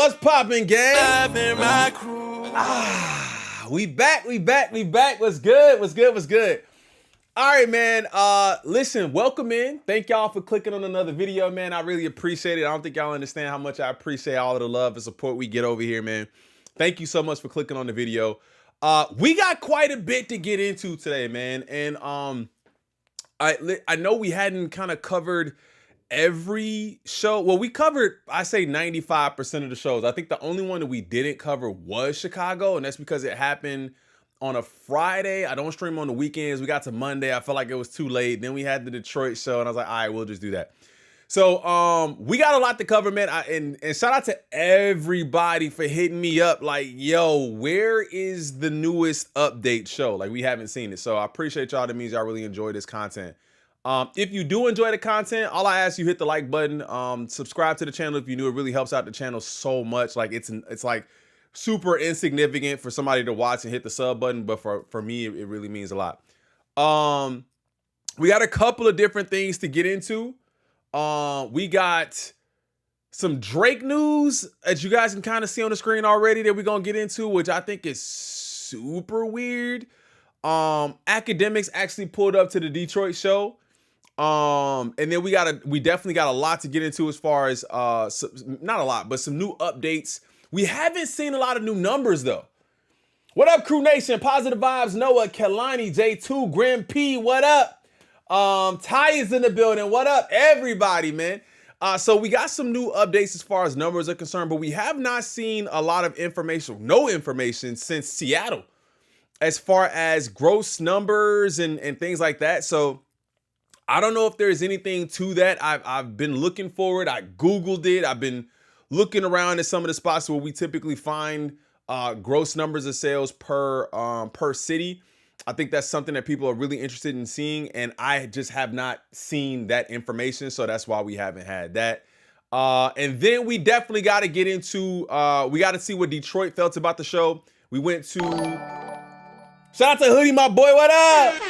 What's poppin', gang? We back. What's good? All right, man. Listen, welcome in. Thank y'all for clicking on another video, man. I really appreciate it. I don't think y'all understand how much I appreciate all of the love and support we get over here, man. Thank you so much for clicking on the video. We got quite a bit to get into today, man. And I know we hadn't kind of covered every show. Well, we covered, I say 95% of the shows. I think the only one that we didn't cover was Chicago, and that's because it happened on a Friday. I don't stream on the weekends. We got to Monday. I felt like it was too late. Then we had the Detroit show, and I was like, all right, we'll just do that. So we got a lot to cover, man. And shout out to everybody for hitting me up like, yo, where is the newest update show? Like, we haven't seen it. So I appreciate y'all. That means y'all really enjoy this content. If you do enjoy the content, all I ask you, hit the like button, subscribe to the channel if you new. It really helps out the channel so much. Like, it's like super insignificant for somebody to watch and hit the sub button, but for me, it really means a lot. We got a couple of different things to get into. We got some Drake news that you guys can kind of see on the screen already that we're gonna get into, which I think is super weird. Akademiks actually pulled up to the Detroit show. And then we definitely got a lot to get into as far as not a lot, but some new updates. We haven't seen a lot of new numbers though. What up, Crew Nation? Positive Vibes, Noah, Kelani, J2, Grim P, what up? Ty is in the building. What up, everybody, man? So we got some new updates as far as numbers are concerned, but we have not seen a lot of information, no information since Seattle as far as gross numbers and things like that. So I don't know if there's anything to that. I've been looking for it. I Googled it. I've been looking around at some of the spots where we typically find gross numbers of sales per city. I think that's something that people are really interested in seeing, and I just have not seen that information, so that's why we haven't had that. And then we definitely got to get into, we got to see what Detroit felt about the show. We went to, shout out to Hoodie, my boy, what up?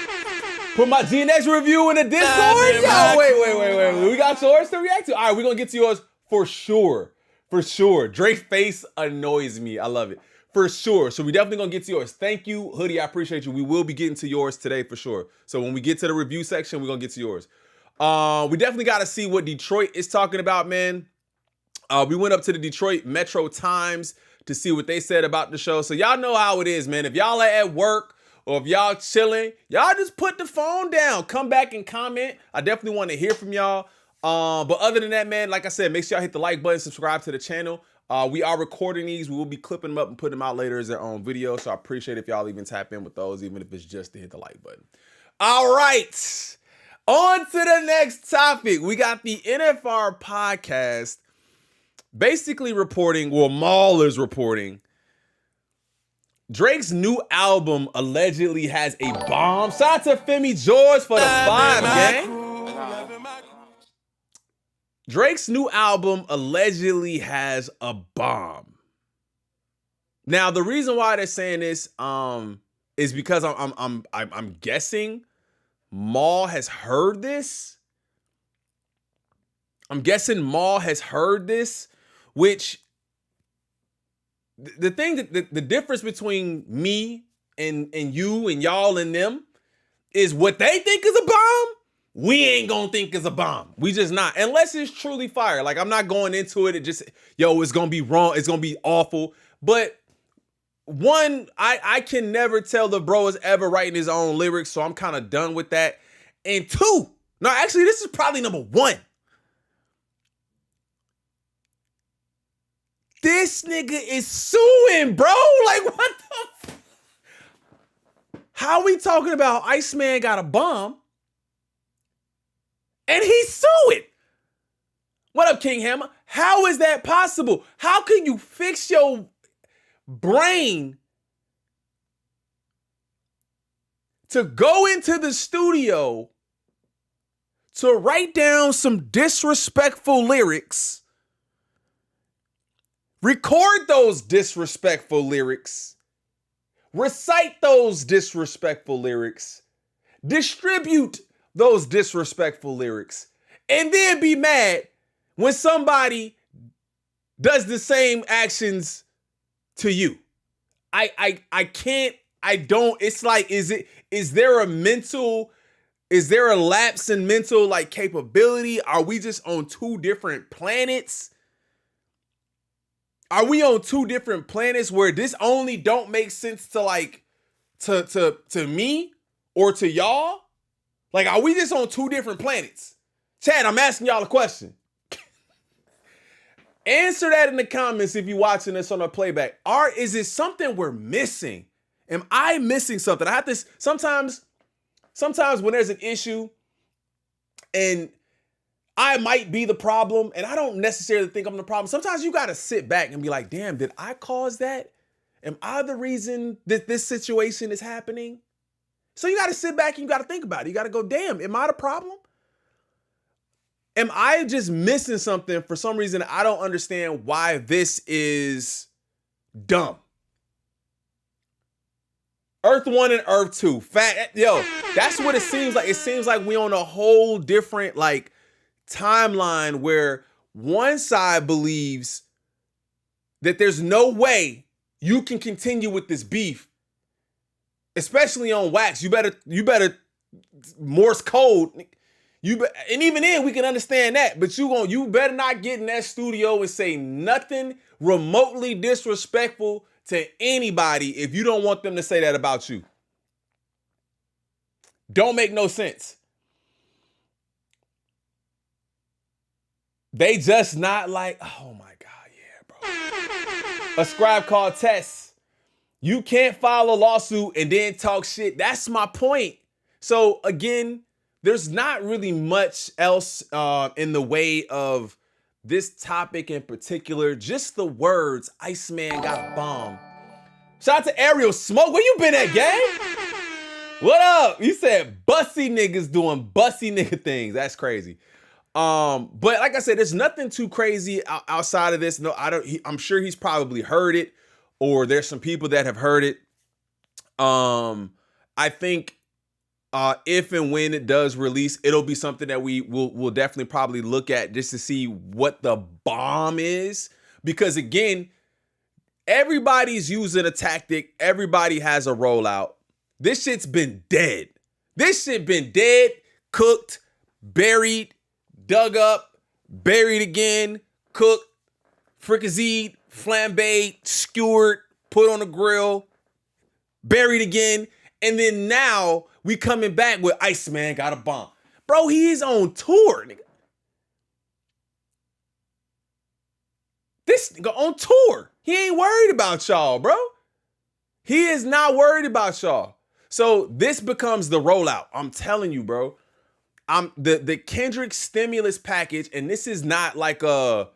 Put my GNX review in the Discord? Yo, wait. We got yours to react to? All right, we're going to get to yours for sure. For sure. Drake's face annoys me. I love it. For sure. So we definitely going to get to yours. Thank you, Hoodie. I appreciate you. We will be getting to yours today for sure. So when we get to the review section, we're going to get to yours. We definitely got to see what Detroit is talking about, man. We went up to the Detroit Metro Times to see what they said about the show. So y'all know how it is, man. If y'all are at work, or if y'all chilling, y'all just put the phone down. Come back and comment. I definitely want to hear from y'all. But other than that, man, like I said, make sure y'all hit the like button, subscribe to the channel. We are recording these. We will be clipping them up and putting them out later as their own video. So I appreciate if y'all even tap in with those, even if it's just to hit the like button. All right. On to the next topic. We got the NFR podcast basically reporting, well, Maul is reporting, Drake's new album allegedly has a bomb. Shout out to Femi George for the 5, gang. Drake's new album allegedly has a bomb. Now, the reason why they're saying this is because I'm guessing Maul has heard this. I'm guessing Maul has heard this, which the thing that the difference between me and you and y'all and them is what they think is a bomb, we ain't gonna think is a bomb. We just not, unless it's truly fire. Like, I'm not going into it and just, yo, it's gonna be wrong, it's gonna be awful. But one, I can never tell the bro is ever writing his own lyrics, so I'm kind of done with that. And two, no, actually, this is probably number one. This nigga is suing, bro. Like, what the how we talking about Iceman got a bomb and he's suing? What up, King Hammer? How is that possible? How can you fix your brain to go into the studio to write down some disrespectful lyrics, record those disrespectful lyrics, recite those disrespectful lyrics, distribute those disrespectful lyrics, and then be mad when somebody does the same actions to you. I can't, I don't, it's like, is there a lapse in mental like capability? Are we just on two different planets? Are we on two different planets where this only don't make sense to like, to me or to y'all? Like, are we just on two different planets? Chad, I'm asking y'all a question. Answer that in the comments if you're watching this on a playback. Is it something we're missing? Am I missing something? I have this sometimes when there's an issue and I might be the problem and I don't necessarily think I'm the problem. Sometimes you got to sit back and be like, damn, did I cause that? Am I the reason that this situation is happening? So you got to sit back and you got to think about it. You got to go, damn, am I the problem? Am I just missing something for some reason? I don't understand why this is dumb. Earth 1 and Earth 2. Yo, that's what it seems like. It seems like we on a whole different like timeline where one side believes that there's no way you can continue with this beef, especially on wax. You better Morse code. And even then we can understand that, but you better not get in that studio and say nothing remotely disrespectful to anybody if you don't want them to say that about you. Don't make no sense. They just not like, oh my God, yeah, bro. A scribe called Tess. You can't file a lawsuit and then talk shit. That's my point. So again, there's not really much else in the way of this topic in particular. Just the words, Iceman got a bomb. Shout out to Ariel Smoke. Where you been at, gang? What up? You said bussy niggas doing bussy nigga things. That's crazy. But like I said, there's nothing too crazy outside of this. No, I'm sure he's probably heard it, or there's some people that have heard it. I think if and when it does release, it'll be something that we'll definitely probably look at just to see what the bomb is. Because again, everybody's using a tactic. Everybody has a rollout. This shit's been dead. This shit been dead, cooked, buried, dug up, buried again, cooked, fricasseed, flambéed, skewered, put on the grill, buried again. And then now we coming back with Iceman got a bomb. Bro, he is on tour, nigga. This nigga on tour. He ain't worried about y'all, bro. He is not worried about y'all. So this becomes the rollout. I'm telling you, bro. The Kendrick stimulus package, and this is not like a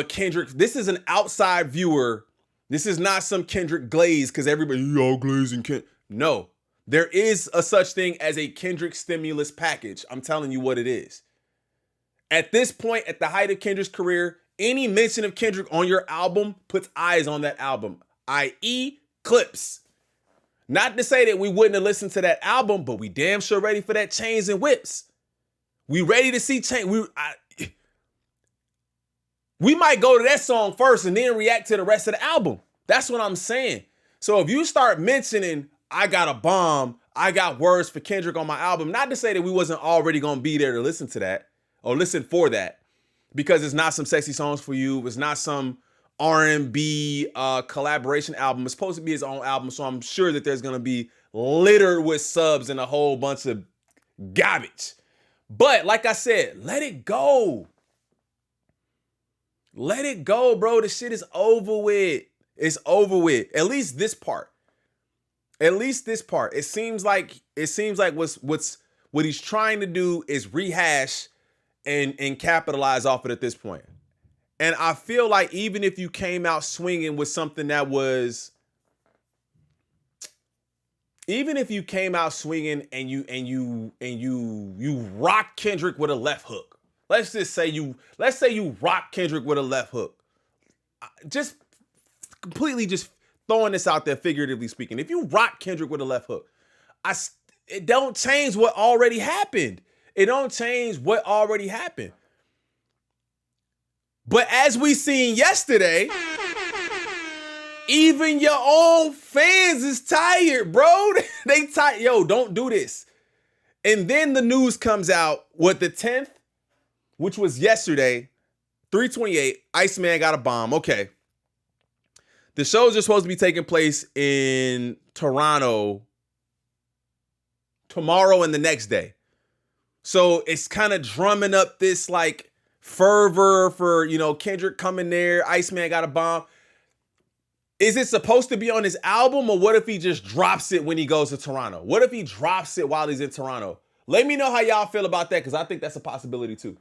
Kendrick. This is an outside viewer. This is not some Kendrick glaze because everybody, y'all glazing Kendrick. No, there is a such thing as a Kendrick stimulus package. I'm telling you what it is. At this point, at the height of Kendrick's career, any mention of Kendrick on your album puts eyes on that album, i.e. clips. Not to say that we wouldn't have listened to that album, but we damn sure ready for that Chains and Whips. We ready to see change. We might go to that song first and then react to the rest of the album. That's what I'm saying. So if you start mentioning, I got a bomb, I got words for Kendrick on my album, not to say that we wasn't already going to be there to listen to that or listen for that, because it's not some sexy songs for you. It's not some R&B collaboration album. It's supposed to be his own album, so I'm sure that there's going to be littered with subs and a whole bunch of garbage. But like I said, let it go. Let it go, bro. The shit is over with. It's over with. At least this part. At least this part. It seems like what he's trying to do is rehash and capitalize off it at this point. And I feel like even if you came out swinging with something that was, even if you came out swinging and you rock Kendrick with a left hook. Let's say you rock Kendrick with a left hook. Just completely just throwing this out there, figuratively speaking. If you rock Kendrick with a left hook, it don't change what already happened. It don't change what already happened. But as we seen yesterday, even your own fans is tired, bro. They tired. Yo, don't do this. And then the news comes out, what, the 10th, which was yesterday, 3/28, Iceman got a bomb. Okay. The shows are supposed to be taking place in Toronto tomorrow and the next day. So it's kind of drumming up this like fervor for, you know, Kendrick coming there. Iceman got a bomb. Is it supposed to be on his album, or what if he just drops it when he goes to Toronto? What if he drops it while he's in Toronto? Let me know how y'all feel about that, because I think that's a possibility too.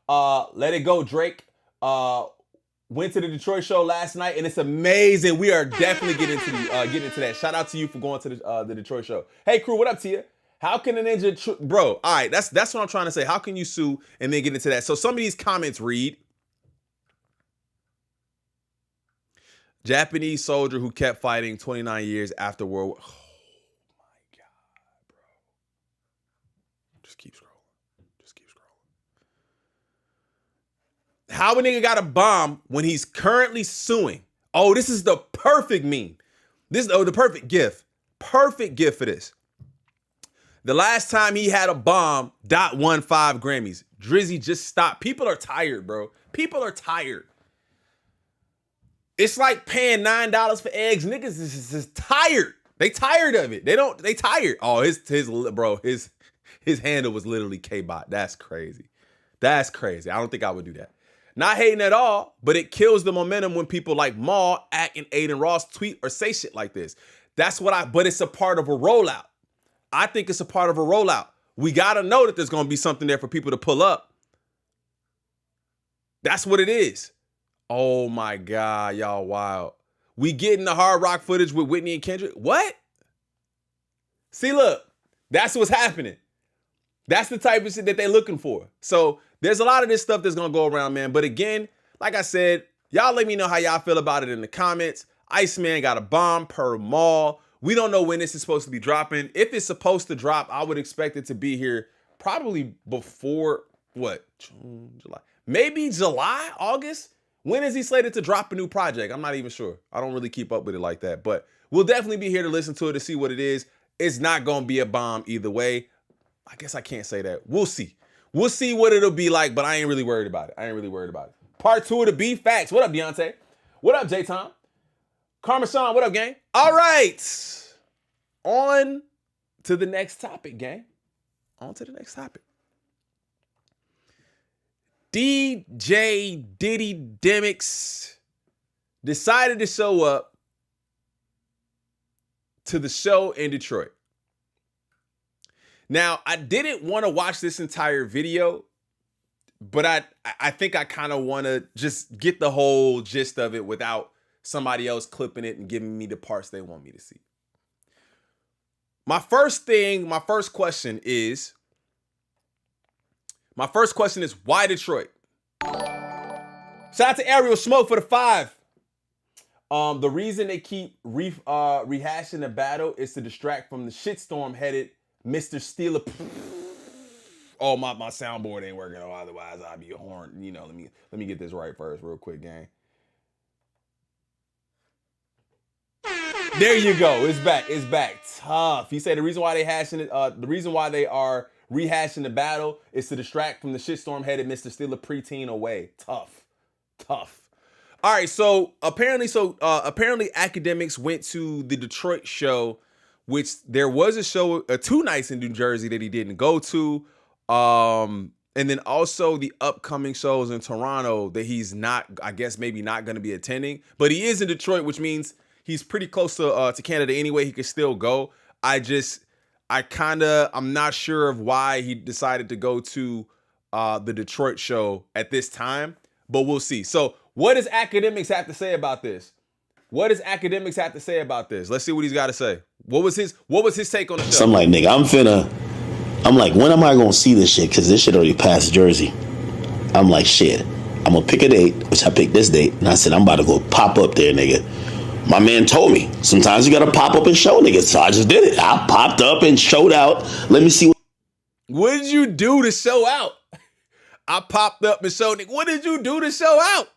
Let It Go, Drake. Went to the Detroit show last night, and it's amazing. We are definitely getting into that. Shout out to you for going to the Detroit show. Hey crew, what up to you? How can a ninja, bro? All right, that's what I'm trying to say. How can you sue and then get into that? So some of these comments read, Japanese soldier who kept fighting 29 years after World War. Oh my God, bro. Just keep scrolling. Just keep scrolling. How a nigga got a bomb when he's currently suing? Oh, this is the perfect meme. This is the perfect gift. Perfect gift for this. The last time he had a bomb, Dot won 5 Grammys. Drizzy just stopped. People are tired, bro. People are tired. It's like paying $9 for eggs. Niggas is just tired. They tired of it. They tired. Oh, his handle was literally K-Bot. That's crazy. That's crazy. I don't think I would do that. Not hating at all, but it kills the momentum when people like Maul, Ack, and Aiden Ross tweet or say shit like this. But it's a part of a rollout. I think it's a part of a rollout. We got to know that there's going to be something there for people to pull up. That's what it is. Oh my God, y'all wild. We getting the Hard Rock footage with Whitney and Kendrick? What? See, look, that's what's happening. That's the type of shit that they're looking for. So there's a lot of this stuff that's going to go around, man. But again, like I said, y'all let me know how y'all feel about it in the comments. Iceman got a bomb per Maul. We don't know when this is supposed to be dropping. If it's supposed to drop, I would expect it to be here probably before, what, June, July? Maybe July, August? When is he slated to drop a new project? I'm not even sure. I don't really keep up with it like that. But we'll definitely be here to listen to it, to see what it is. It's not going to be a bomb either way. I guess I can't say that. We'll see. We'll see what it'll be like, but I ain't really worried about it. Part 2 of the B Facts. What up, Deontay? What up, J-Tom? Carmasan, what up, gang? All right. On to the next topic, gang. On to the next topic. DJ Akademiks decided to show up to the show in Detroit. Now, I didn't want to watch this entire video, but I think I kind of want to just get the whole gist of it without somebody else clipping it and giving me the parts they want me to see. My first question is why Detroit? Shout out to Ariel Smoke for the 5. The reason they keep rehashing the battle is to distract from the shitstorm headed Mr. Steeler. Oh, my soundboard ain't working. Otherwise, I'd be a horn. You know, let me get this right first, real quick, gang. There you go. It's back. It's back. Tough. He said the reason why they are rehashing the battle is to distract from the shitstorm headed Mr. Steeler preteen away. Tough. All right. So apparently Akademiks went to the Detroit show, which there was a show 2 nights in New Jersey that he didn't go to. And then also the upcoming shows in Toronto that he's not, I guess maybe not going to be attending, but he is in Detroit, which means he's pretty close to Canada anyway. He could still go. I'm not sure of why he decided to go to the Detroit show at this time, but we'll see. So what does Akademiks have to say about this? Let's see what he's got to say. What was his take on the show? So I'm like, nigga, I'm like, when am I going to see this shit? Because this shit already passed Jersey. I'm like, shit, I'm going to pick a date, which I picked this date. And I said, I'm about to go pop up there, nigga. My man told me, sometimes you got to pop up and show niggas. So I just did it. I popped up and showed out. Let me see. What did you do to show out? I popped up and showed niggas. What did you do to show out?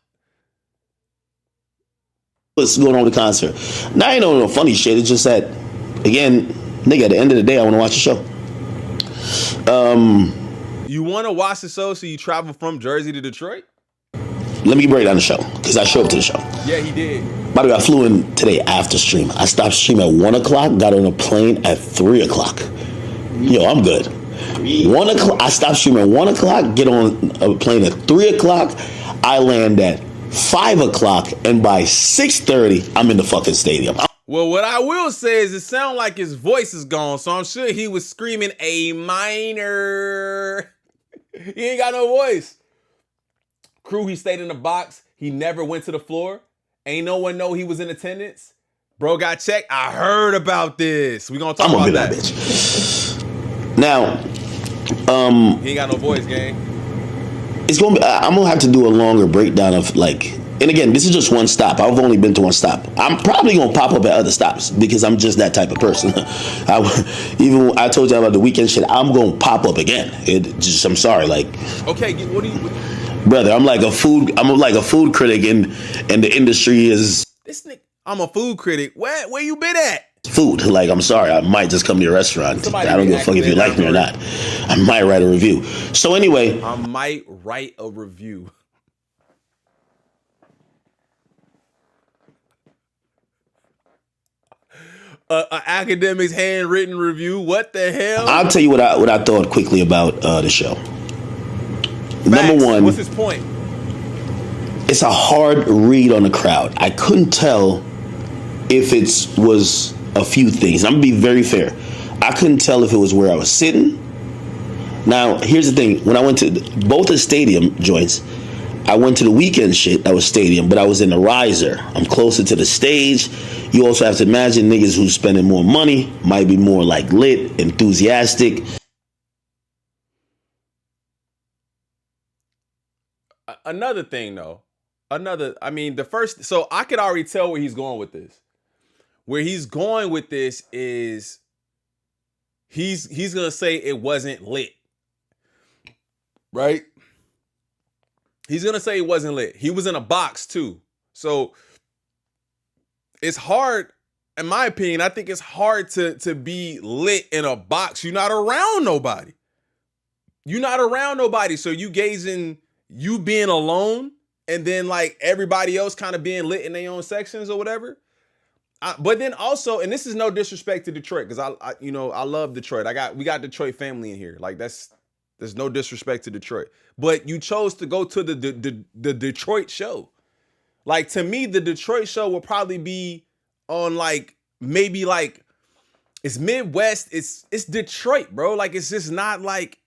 what's going on with the concert. Now I ain't no funny shit. It's just that, again, nigga, at the end of the day, I want to watch the show. You want to watch the show, so you travel from Jersey to Detroit? Let me break down the show, because I showed up to the show. Yeah, he did. By the way, I flew in today after stream. I stopped stream at 1 o'clock, got on a plane at 3 o'clock. Yo, I'm good. 1 o'clock, I stopped streaming at 1 o'clock, get on a plane at 3 o'clock. I land at 5 o'clock, and by 6:30, I'm in the fucking stadium. Well, what I will say is it sounds like his voice is gone, so I'm sure he was screaming A minor. He ain't got no voice. Crew, he stayed in the box. He never went to the floor. Ain't no one know he was in attendance. Bro got checked. I heard about this. We gonna talk about that. Bitch. Now, he ain't got no voice, gang. It's gonna be, I'm gonna have to do a longer breakdown of like, and again, this is just one stop. I've only been to one stop. I'm probably gonna pop up at other stops because I'm just that type of person. Even when I told you about the weekend shit, I'm gonna pop up again. I'm sorry, like. Okay, what do you? Brother, I'm like a food critic, and the industry is. This nigga, I'm a food critic. Where you been at? Food. Like, I'm sorry, I might just come to your restaurant. I don't give a fuck if you like me or not. I might write a review. So anyway, I might write a review. Akademiks handwritten review. What the hell? I'll tell you what I thought quickly about the show. Facts. Number one, what's his point? It's a hard read on the crowd. I couldn't tell if it was a few things. I'm gonna be very fair. I couldn't tell if it was where I was sitting. Now, here's the thing. When I went to both the stadium joints, I went to the weekend shit that was stadium, but I was in the riser. I'm closer to the stage. You also have to imagine niggas who's spending more money might be more like lit, enthusiastic. Another thing though, the first, so I could already tell where he's going with this. Where he's going with this is he's gonna say it wasn't lit. Right? He's gonna say it wasn't lit. He was in a box too. So it's hard, in my opinion, I think it's hard to be lit in a box. You're not around nobody. So you gazing, you being alone, and then like everybody else kind of being lit in their own sections or whatever. But then also, and this is no disrespect to Detroit, because I love Detroit. We got Detroit family in here. Like there's no disrespect to Detroit. But you chose to go to the Detroit show. Like, to me, the Detroit show will probably be on like maybe like it's Midwest. It's Detroit, bro. Like, it's just not like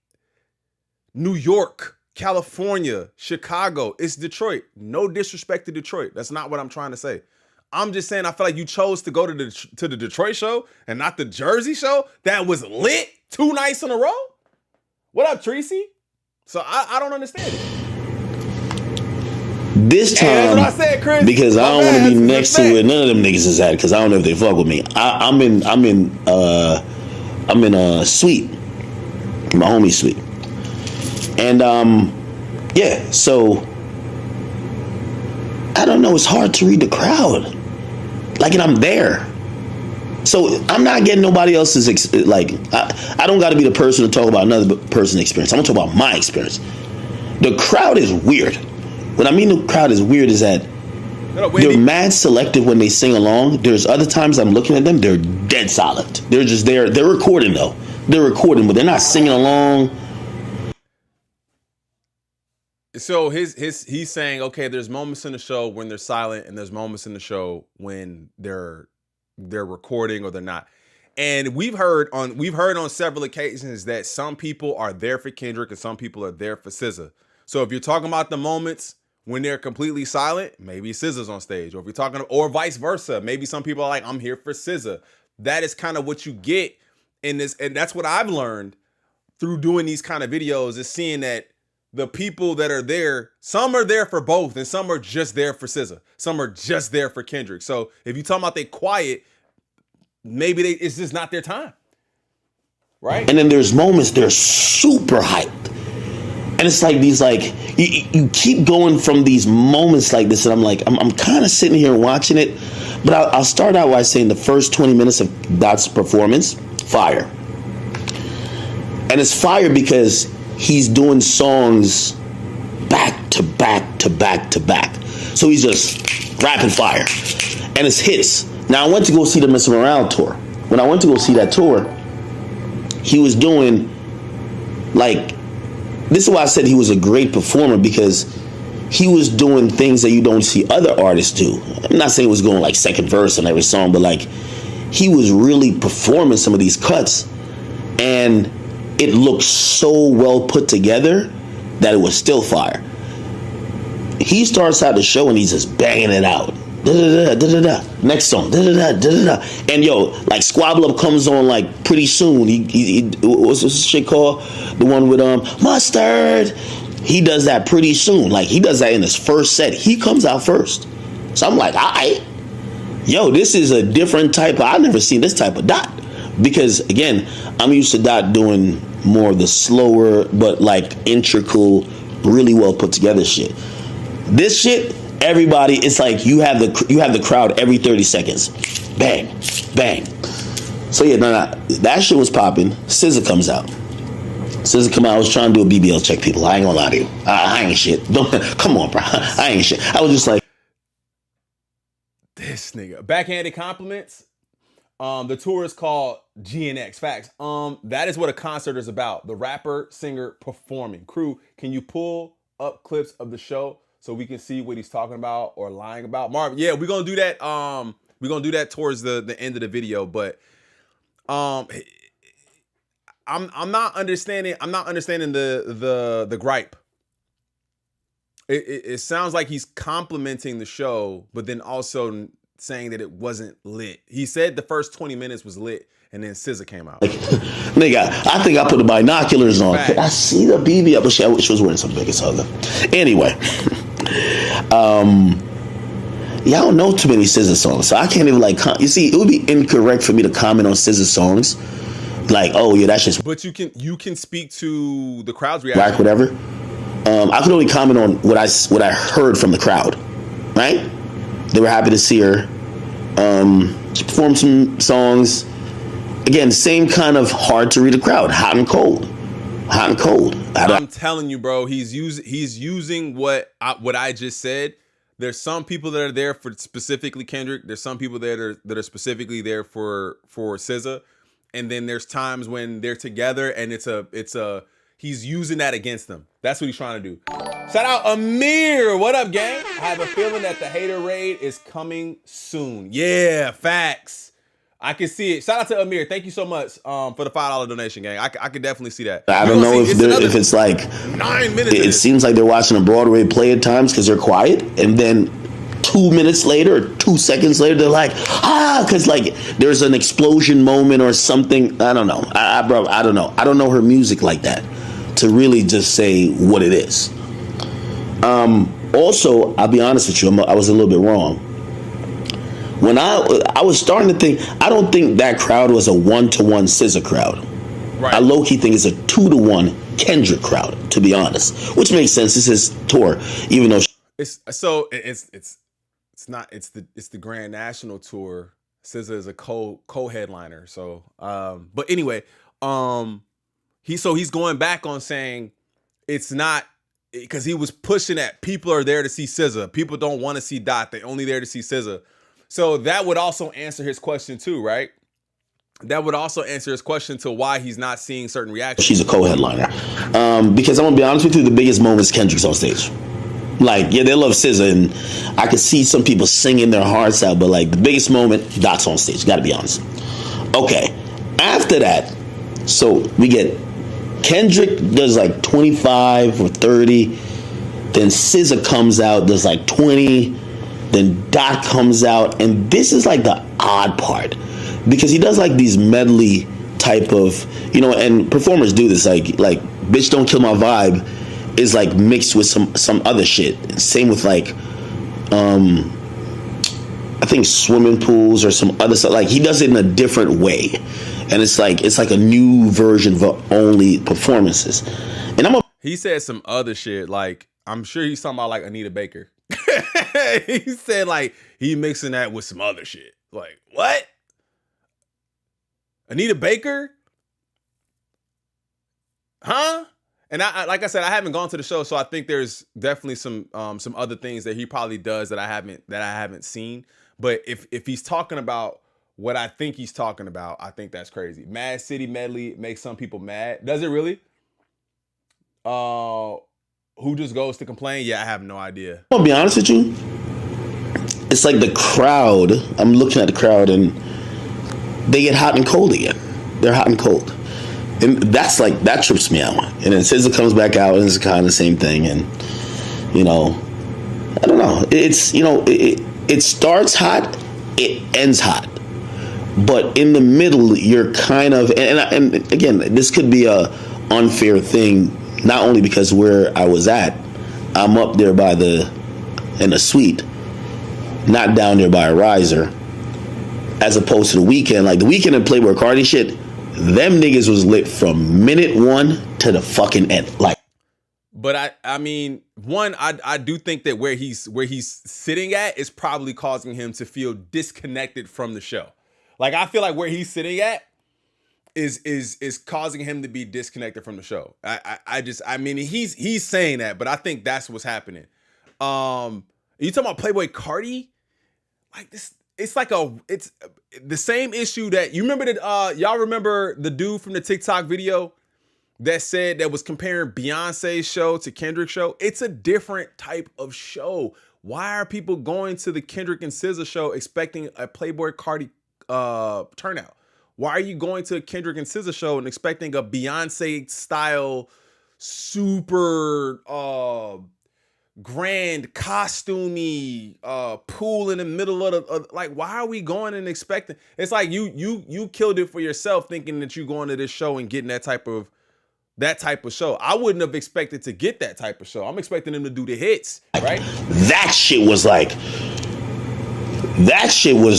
New York, California, Chicago. It's Detroit. No disrespect to Detroit. That's not what I'm trying to say. I'm just saying I feel like you chose to go to the Detroit show and not the Jersey show that was lit 2 nights in a row. What up, Tracy? So I don't understand it. This time, that's what I said, Chris. because I don't want to be next to where none of them niggas is at, because I don't know if they fuck with me. I'm in a suite, my homie's suite, and yeah. So I don't know. It's hard to read the crowd, like, and I'm there. So I'm not getting nobody else's I don't got to be the person to talk about another person's experience. I'm gonna talk about my experience. The crowd is weird. What I mean the crowd is weird is that they're mad selective when they sing along. There's other times I'm looking at them, they're dead solid. They're just there. They're recording though. They're recording, but they're not singing along. So he's saying, okay, there's moments in the show when they're silent, and there's moments in the show when they're recording or they're not. And we've heard on several occasions that some people are there for Kendrick and some people are there for SZA. So if you're talking about the moments when they're completely silent, maybe SZA's on stage. Or if you're talking, or vice versa, maybe some people are like, I'm here for SZA. That is kind of what you get in this. And that's what I've learned through doing these kind of videos, is seeing that the people that are there, some are there for both and some are just there for SZA. Some are just there for Kendrick. So if you're talking about they quiet, maybe it's just not their time. Right? And then there's moments they're super hyped. And it's like these, like, you keep going from these moments like this, and I'm like, I'm kind of sitting here watching it, but I'll start out by saying the first 20 minutes of Dot's performance, fire. And it's fire because he's doing songs back to back to back to back. So he's just rapid fire. And it's hits. Now, I went to go see the Mess Around tour. When I went to go see that tour, he was doing, like, this is why I said he was a great performer, because he was doing things that you don't see other artists do. I'm not saying he was going like second verse on every song, but like he was really performing some of these cuts, and it looked so well put together that it was still fire. He starts out the show and he's just banging it out. Next song, and yo, like Squabble Up comes on like pretty soon. He what's this shit called? The one with Mustard. He does that pretty soon. Like he does that in his first set. He comes out first. So I'm like, yo, this is a different type. I've never seen this type of Dot, because again, I'm used to Dot doing more of the slower but like integral, really well put together shit. This shit, everybody, it's like you have the crowd every 30 seconds. Bang, bang. So yeah, that shit was popping. SZA comes out. SZA come out. I was trying to do a BBL check, people. I ain't gonna lie to you. I ain't shit. Come on, bro. I ain't shit. I was just like, this nigga. Backhanded compliments. The tour is called GNX. Facts. That is what a concert is about. The rapper, singer, performing. Crew, can you pull up clips of the show so we can see what he's talking about or lying about? Marvin, yeah, we're gonna do that. We're gonna do that towards the end of the video, but I'm not understanding the gripe. It sounds like he's complimenting the show, but then also saying that it wasn't lit. He said the first 20 minutes was lit, and then SZA came out. Nigga, I think I put the binoculars on. Fact. I see the BB up, but she was wearing some biggest other. Anyway, yeah, I don't know too many SZA songs, so I can't even like. You see, it would be incorrect for me to comment on SZA songs. Like, oh yeah, that's just. But you can speak to the crowd's reaction. Like whatever. I could only comment on what I heard from the crowd. Right? They were happy to see her. She performed some songs. Again, same kind of hard to read the crowd. Hot and cold. Hot and cold. I'm telling you, bro. He's using what I just said. There's some people that are there for specifically Kendrick. There's some people that are specifically there for SZA. And then there's times when they're together and he's using that against them. That's what he's trying to do. Shout out Amir. What up, gang? I have a feeling that the hater raid is coming soon. Yeah, facts. I can see it. Shout out to Amir. Thank you so much for the $5 donation, gang. I could definitely see that. I don't know if it's like 9 minutes. It seems like they're watching a Broadway play at times because they're quiet, and then 2 minutes later or 2 seconds later they're like, because like there's an explosion moment or something. I don't know. Bro, I don't know. I don't know her music like that to really just say what it is. Also, I'll be honest with you, I was a little bit wrong. When I was starting to think, I don't think that crowd was a 1-to-1 SZA crowd. Right. I low-key think it's a 2-to-1 Kendrick crowd, to be honest, which makes sense. It's his tour, even though it's the Grand National Tour. SZA is a co-headliner. So, but anyway, he's going back on saying it's not, because he was pushing that people are there to see SZA. People don't want to see Dot. They're only there to see SZA. So that would also answer his question too, right? That would also answer his question to why he's not seeing certain reactions. She's a co-headliner. Because I'm gonna be honest with you, the biggest moment is Kendrick's on stage. Like, yeah, they love SZA, and I could see some people singing their hearts out, but like the biggest moment, Dot's on stage. Gotta be honest. Okay, after that, so we get Kendrick does like 25 or 30, then SZA comes out, does like 20, then Dot comes out, and this is like the odd part because he does like these medley type of, and performers do this, like Bitch Don't Kill My Vibe is like mixed with some other shit. Same with like I think Swimming Pools or some other stuff. Like he does it in a different way, and it's like a new version of only performances. And He said some other shit. Like, I'm sure he's talking about like Anita Baker. He said like he mixing that with some other shit. Like, what? Anita Baker? Huh? And I like I said, I haven't gone to the show, so I think there's definitely some other things that he probably does that I haven't seen. But if he's talking about what I think he's talking about, I think that's crazy. Mad City Medley makes some people mad. Does it really? Who just goes to complain? Yeah, I have no idea. I'll be honest with you. It's like the crowd. I'm looking at the crowd and they get hot and cold again. They're hot and cold. And that's like, that trips me out. And then SZA comes back out and it's kind of the same thing. And, you know, I don't know. It's, you know, it starts hot, it ends hot. But in the middle, you're kind of, and again, this could be a unfair thing, not only because where I was at, I'm up there by in a suite, not down there by a riser, as opposed to the weekend. Like the weekend and Playboy Cardi shit, them niggas was lit from minute one to the fucking end. Like, but I mean, one, I do think that where he's sitting at is probably causing him to feel disconnected from the show. Like, I feel like where he's sitting at is causing him to be disconnected from the show. I mean, he's saying that, but I think that's what's happening. You talking about Playboy Cardi? Like this, it's the same issue that you remember that y'all remember the dude from the TikTok video that was comparing Beyonce's show to Kendrick's show? It's a different type of show. Why are people going to the Kendrick and SZA show expecting a Playboy Cardi turnout? Why are you going to a Kendrick and SZA show and expecting a Beyonce style super grand costumey pool in the middle of like, why are we going and expecting? It's like you killed it for yourself thinking that you're going to this show and getting that type of show. I wouldn't have expected to get that type of show. I'm expecting them to do the hits, right? That shit was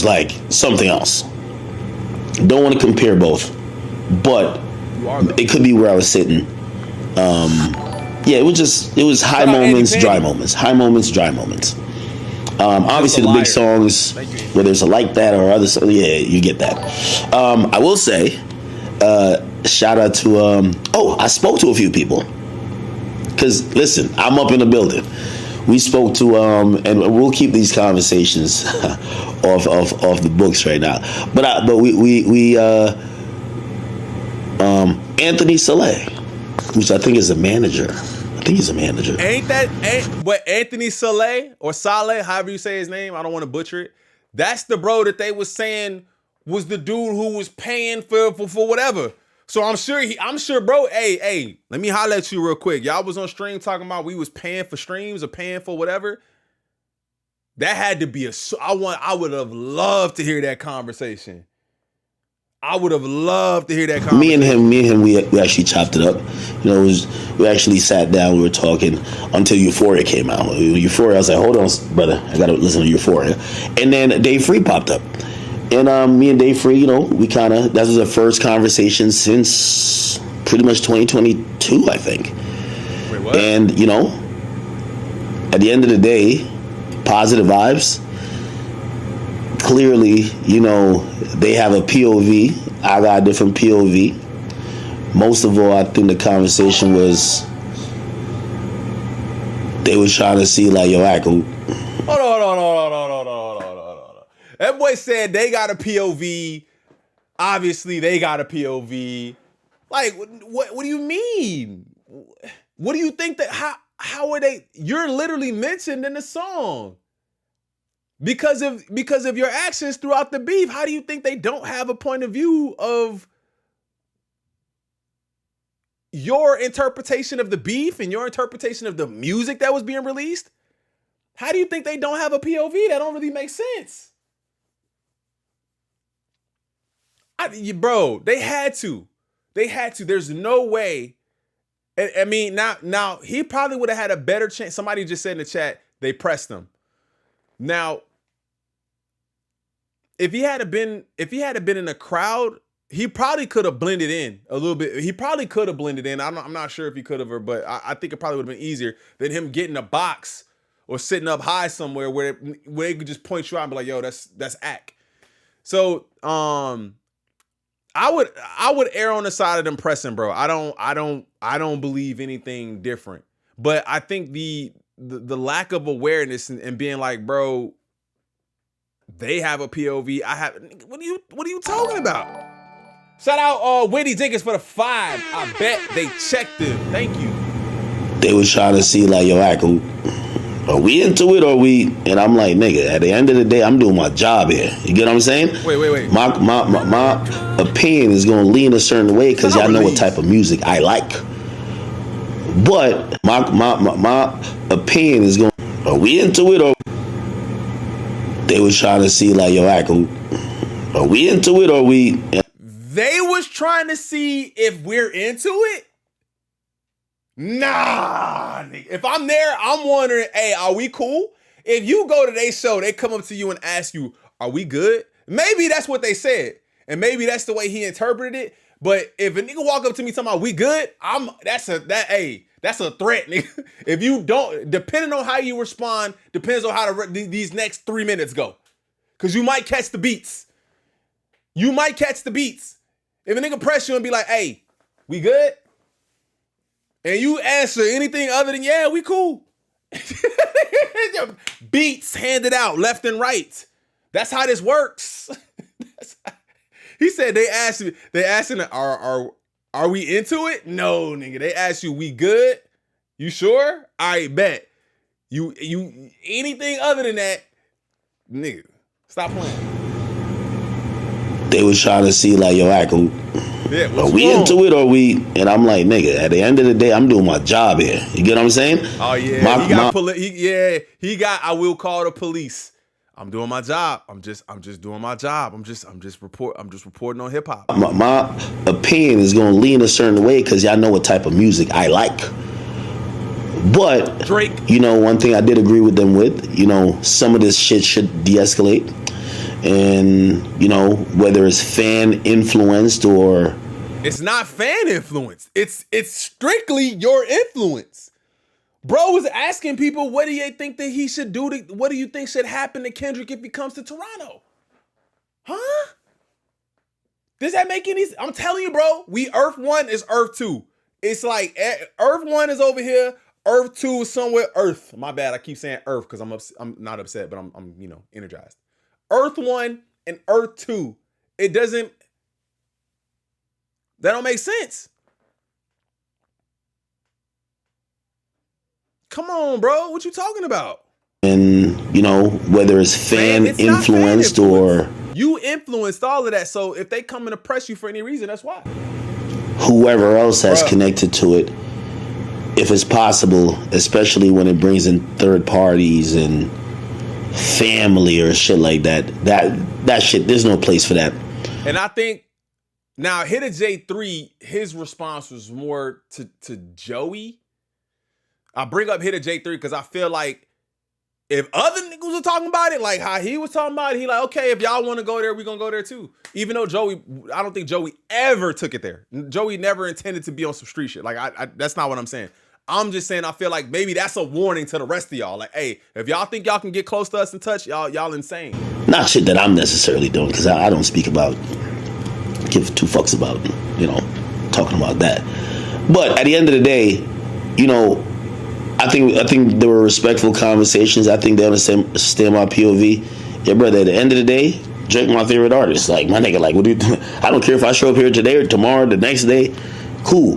like something else. Don't want to compare both, but it could be where I was sitting. Yeah, it was high moments, dry moments. High moments, dry moments. Obviously the big songs, whether it's a Like That or other songs, yeah, you get that. I will say, shout out to, I spoke to a few people. Because, listen, I'm up in the building. We spoke to, and we'll keep these conversations off the books right now. But we Anthony Saleh, which I think is a manager. I think he's a manager. But Anthony Saleh or Saleh, however you say his name, I don't want to butcher it. That's the bro that they was saying was the dude who was paying for whatever. So I'm sure, bro. Hey, let me holler at you real quick. Y'all was on stream talking about we was paying for streams or paying for whatever. That had to be I would have loved to hear that conversation. I would have loved to hear that conversation. Me and him, we actually chopped it up. You know, we actually sat down, we were talking until Euphoria came out. Euphoria, I was like, hold on, brother, I gotta listen to Euphoria. And then Dave Free popped up. And me and Dave Free, you know, that was the first conversation since pretty much 2022, I think. Wait, what? And, you know, at the end of the day, positive vibes. Clearly, you know, they have a POV. I got a different POV. Most of all, I think the conversation was they were trying to see like, yo, Hold on. That boy said they got a POV. Obviously, they got a POV. Like, what do you mean? What do you think that, how are they, you're literally mentioned in the song. Because of your actions throughout the beef, how do you think they don't have a point of view of your interpretation of the beef and your interpretation of the music that was being released? How do you think they don't have a POV? That don't really make sense. Bro, they had to. There's no way. I mean, now he probably would have had a better chance. Somebody just said in the chat, they pressed him. Now, if he had been in a crowd he probably could have blended in a little bit. He probably could have blended in. I'm not sure if he could have, but I think it probably would have been easier than him getting a box or sitting up high somewhere where they could just point you out and be like, yo, that's Ak. So I would err on the side of them pressing, bro. I don't believe anything different. But I think the lack of awareness and being like, bro, they have a POV. I have. What are you talking about? Shout out Wendy Jenkins for the 5. I bet they checked him. Thank you. They was trying to see like, yo, Ak, are we into it or we? And I'm like, nigga, at the end of the day, I'm doing my job here. You get what I'm saying? Wait. My opinion is gonna lean a certain way because y'all know what type of music I like. But my opinion is going. Are we into it or? They was trying to see like, yo, Ak, are we into it or we? They was trying to see if we're into it. Nah, nigga. If I'm there, I'm wondering, hey, are we cool? If you go to their show, they come up to you and ask you, are we good? Maybe that's what they said. And maybe that's the way he interpreted it. But if a nigga walk up to me talking about we good, that's a threat, nigga. If you don't, depending on how you respond, depends on how these next 3 minutes go. Because you might catch the beats. You might catch the beats. If a nigga press you and be like, hey, we good? And you answer anything other than, yeah, we cool. Beats handed out left and right. That's how this works. He said they asked him, are we into it? No, nigga. They asked you, we good? You sure? I bet. You anything other than that, nigga, stop playing. They was trying to see like, yo, Ak, are we into it or we? And I'm like, nigga, at the end of the day, I'm doing my job here. You get what I'm saying? Oh yeah, he got. I will call the police. I'm doing my job. I'm just doing my job. I'm just reporting on hip hop. My opinion is gonna lean a certain way because y'all know what type of music I like. But Drake, you know, one thing I did agree with them with, you know, some of this shit should de-escalate. And, you know, whether it's fan influenced or... It's not fan influence. It's strictly your influence. Bro was asking people, what do you think that he should do? What do you think should happen to Kendrick if he comes to Toronto? Huh? Does that make any sense? I'm telling you, bro, Earth 1 is Earth 2. It's like Earth 1 is over here. Earth 2 is somewhere. Earth. My bad. I keep saying Earth because I'm not upset, but I'm you know, energized. Earth 1 and Earth 2. That don't make sense. Come on, bro. What you talking about? And, you know, whether it's fan influenced or... You influenced all of that. So if they come in to press you for any reason, that's why. Whoever else has connected to it, if it's possible, especially when it brings in third parties and family or shit like that shit, there's no place for that. And I think now Hit a J3, his response was more to Joey. I bring up Hit a J3 because I feel like if other niggas were talking about it, like how he was talking about it, he like, okay, if y'all want to go there, we gonna go there too. Even though I don't think Joey ever took it there. Joey never intended to be on some street shit. Like I that's not what I'm saying. I'm just saying I feel like maybe that's a warning to the rest of y'all. Like, hey, if y'all think y'all can get close to us and touch, y'all insane. Not shit that I'm necessarily doing, because I don't give two fucks about, you know, talking about that. But at the end of the day, you know, I think there were respectful conversations. I think they understand my POV. Yeah, brother, at the end of the day, Drake my favorite artist. Like, my nigga, like, what do you I don't care if I show up here today or tomorrow, the next day. Cool.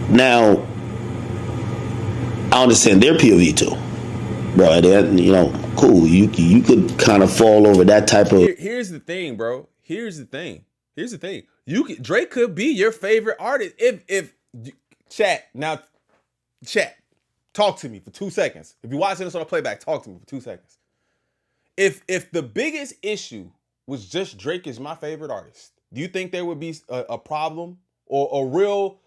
Now, I understand their POV too, bro. At the end, you know, cool. You could kind of fall over that type of. Here's the thing, bro. Here's the thing. Drake could be your favorite artist if chat, talk to me for 2 seconds. If you're watching this on a playback, talk to me for 2 seconds. If the biggest issue was just Drake is my favorite artist, do you think there would be a problem or a real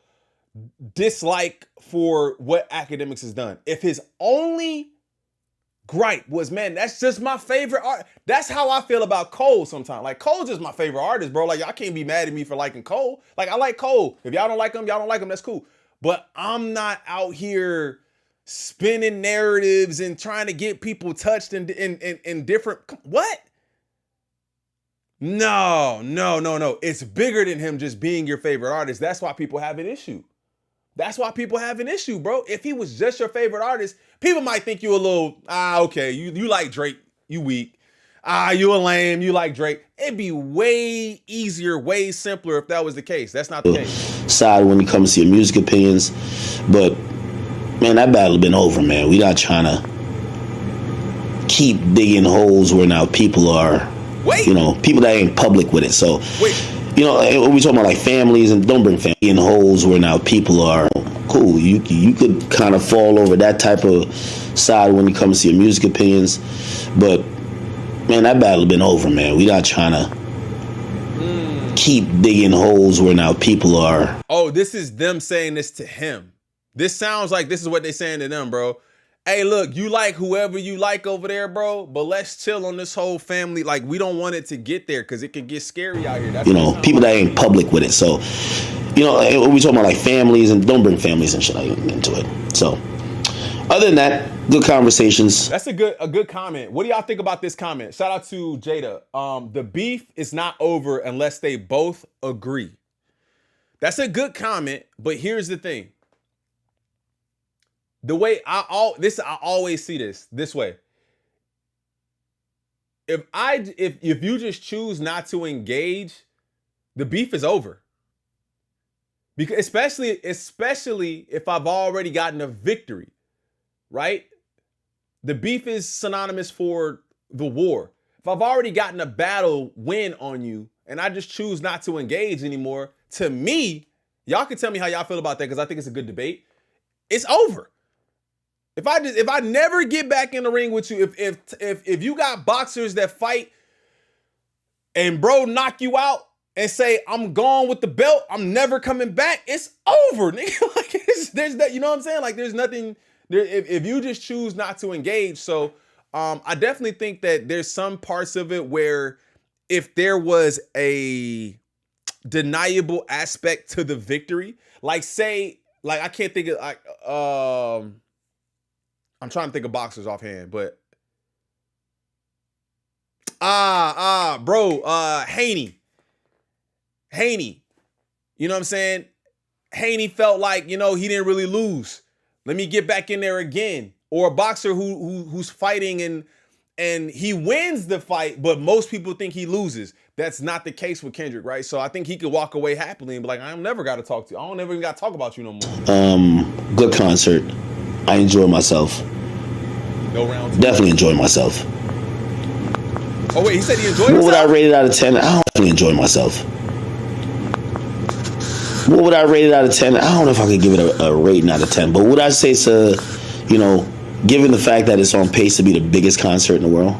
dislike for what Akademiks has done? If his only gripe was, man, that's just my favorite art. That's how I feel about Cole sometimes. Like, Cole's just my favorite artist, bro. Like, y'all can't be mad at me for liking Cole. Like, I like Cole. If y'all don't like him, that's cool. But I'm not out here spinning narratives and trying to get people touched in different, what? No. It's bigger than him just being your favorite artist. That's why people have an issue. Bro. If he was just your favorite artist, people might think you a little, okay, you like Drake, you weak. You a lame, you like Drake. It'd be way easier, way simpler if that was the case. That's not the case. Side when it comes to your music opinions. But, man, that battle been over, man. We not trying to keep digging holes where now people are, people that ain't public with it. So, when we talking about like families, and don't bring family in holes where now people are cool. You could kind of fall over that type of side when it comes to your music opinions. But, man, that battle been over, man. We not trying to keep digging holes where now people are. Oh, this is them saying this to him. This sounds like this is what they saying to them, bro. Hey, look, you like whoever you like over there, bro, but let's chill on this whole family. Like, we don't want it to get there because it can get scary out here. That's people that ain't public with it. So, when we talking about like families, and don't bring families and shit into it. So, other than that, good conversations. That's a good comment. What do y'all think about this comment? Shout out to Jada. The beef is not over unless they both agree. That's a good comment, but here's the thing. The way I always see this way. If you just choose not to engage, the beef is over. Because especially if I've already gotten a victory, right? The beef is synonymous for the war. If I've already gotten a battle win on you and I just choose not to engage anymore, to me, y'all can tell me how y'all feel about that because I think it's a good debate. It's over. If I never get back in the ring with you, if you got boxers that fight and bro knock you out and say, I'm gone with the belt, I'm never coming back, it's over, nigga. Like, there's that, you know what I'm saying? Like, there's nothing there if you just choose not to engage. So I definitely think that there's some parts of it where if there was a deniable aspect to the victory, like say, like I can't think of like I'm trying to think of boxers offhand, but Haney. You know what I'm saying? Haney felt like, he didn't really lose. Let me get back in there again. Or a boxer who's fighting and he wins the fight, but most people think he loses. That's not the case with Kendrick, right? So I think he could walk away happily and be like, I don't never got to talk to you. I don't ever even got to talk about you no more. Good concert. I enjoyed myself. No rounds. Definitely enjoyed myself. Oh wait, he said he enjoyed himself? What would I rate it out of 10? I definitely enjoyed myself. What would I rate it out of 10? I don't know if I could give it a rating out of 10, but would I say it's given the fact that it's on pace to be the biggest concert in the world?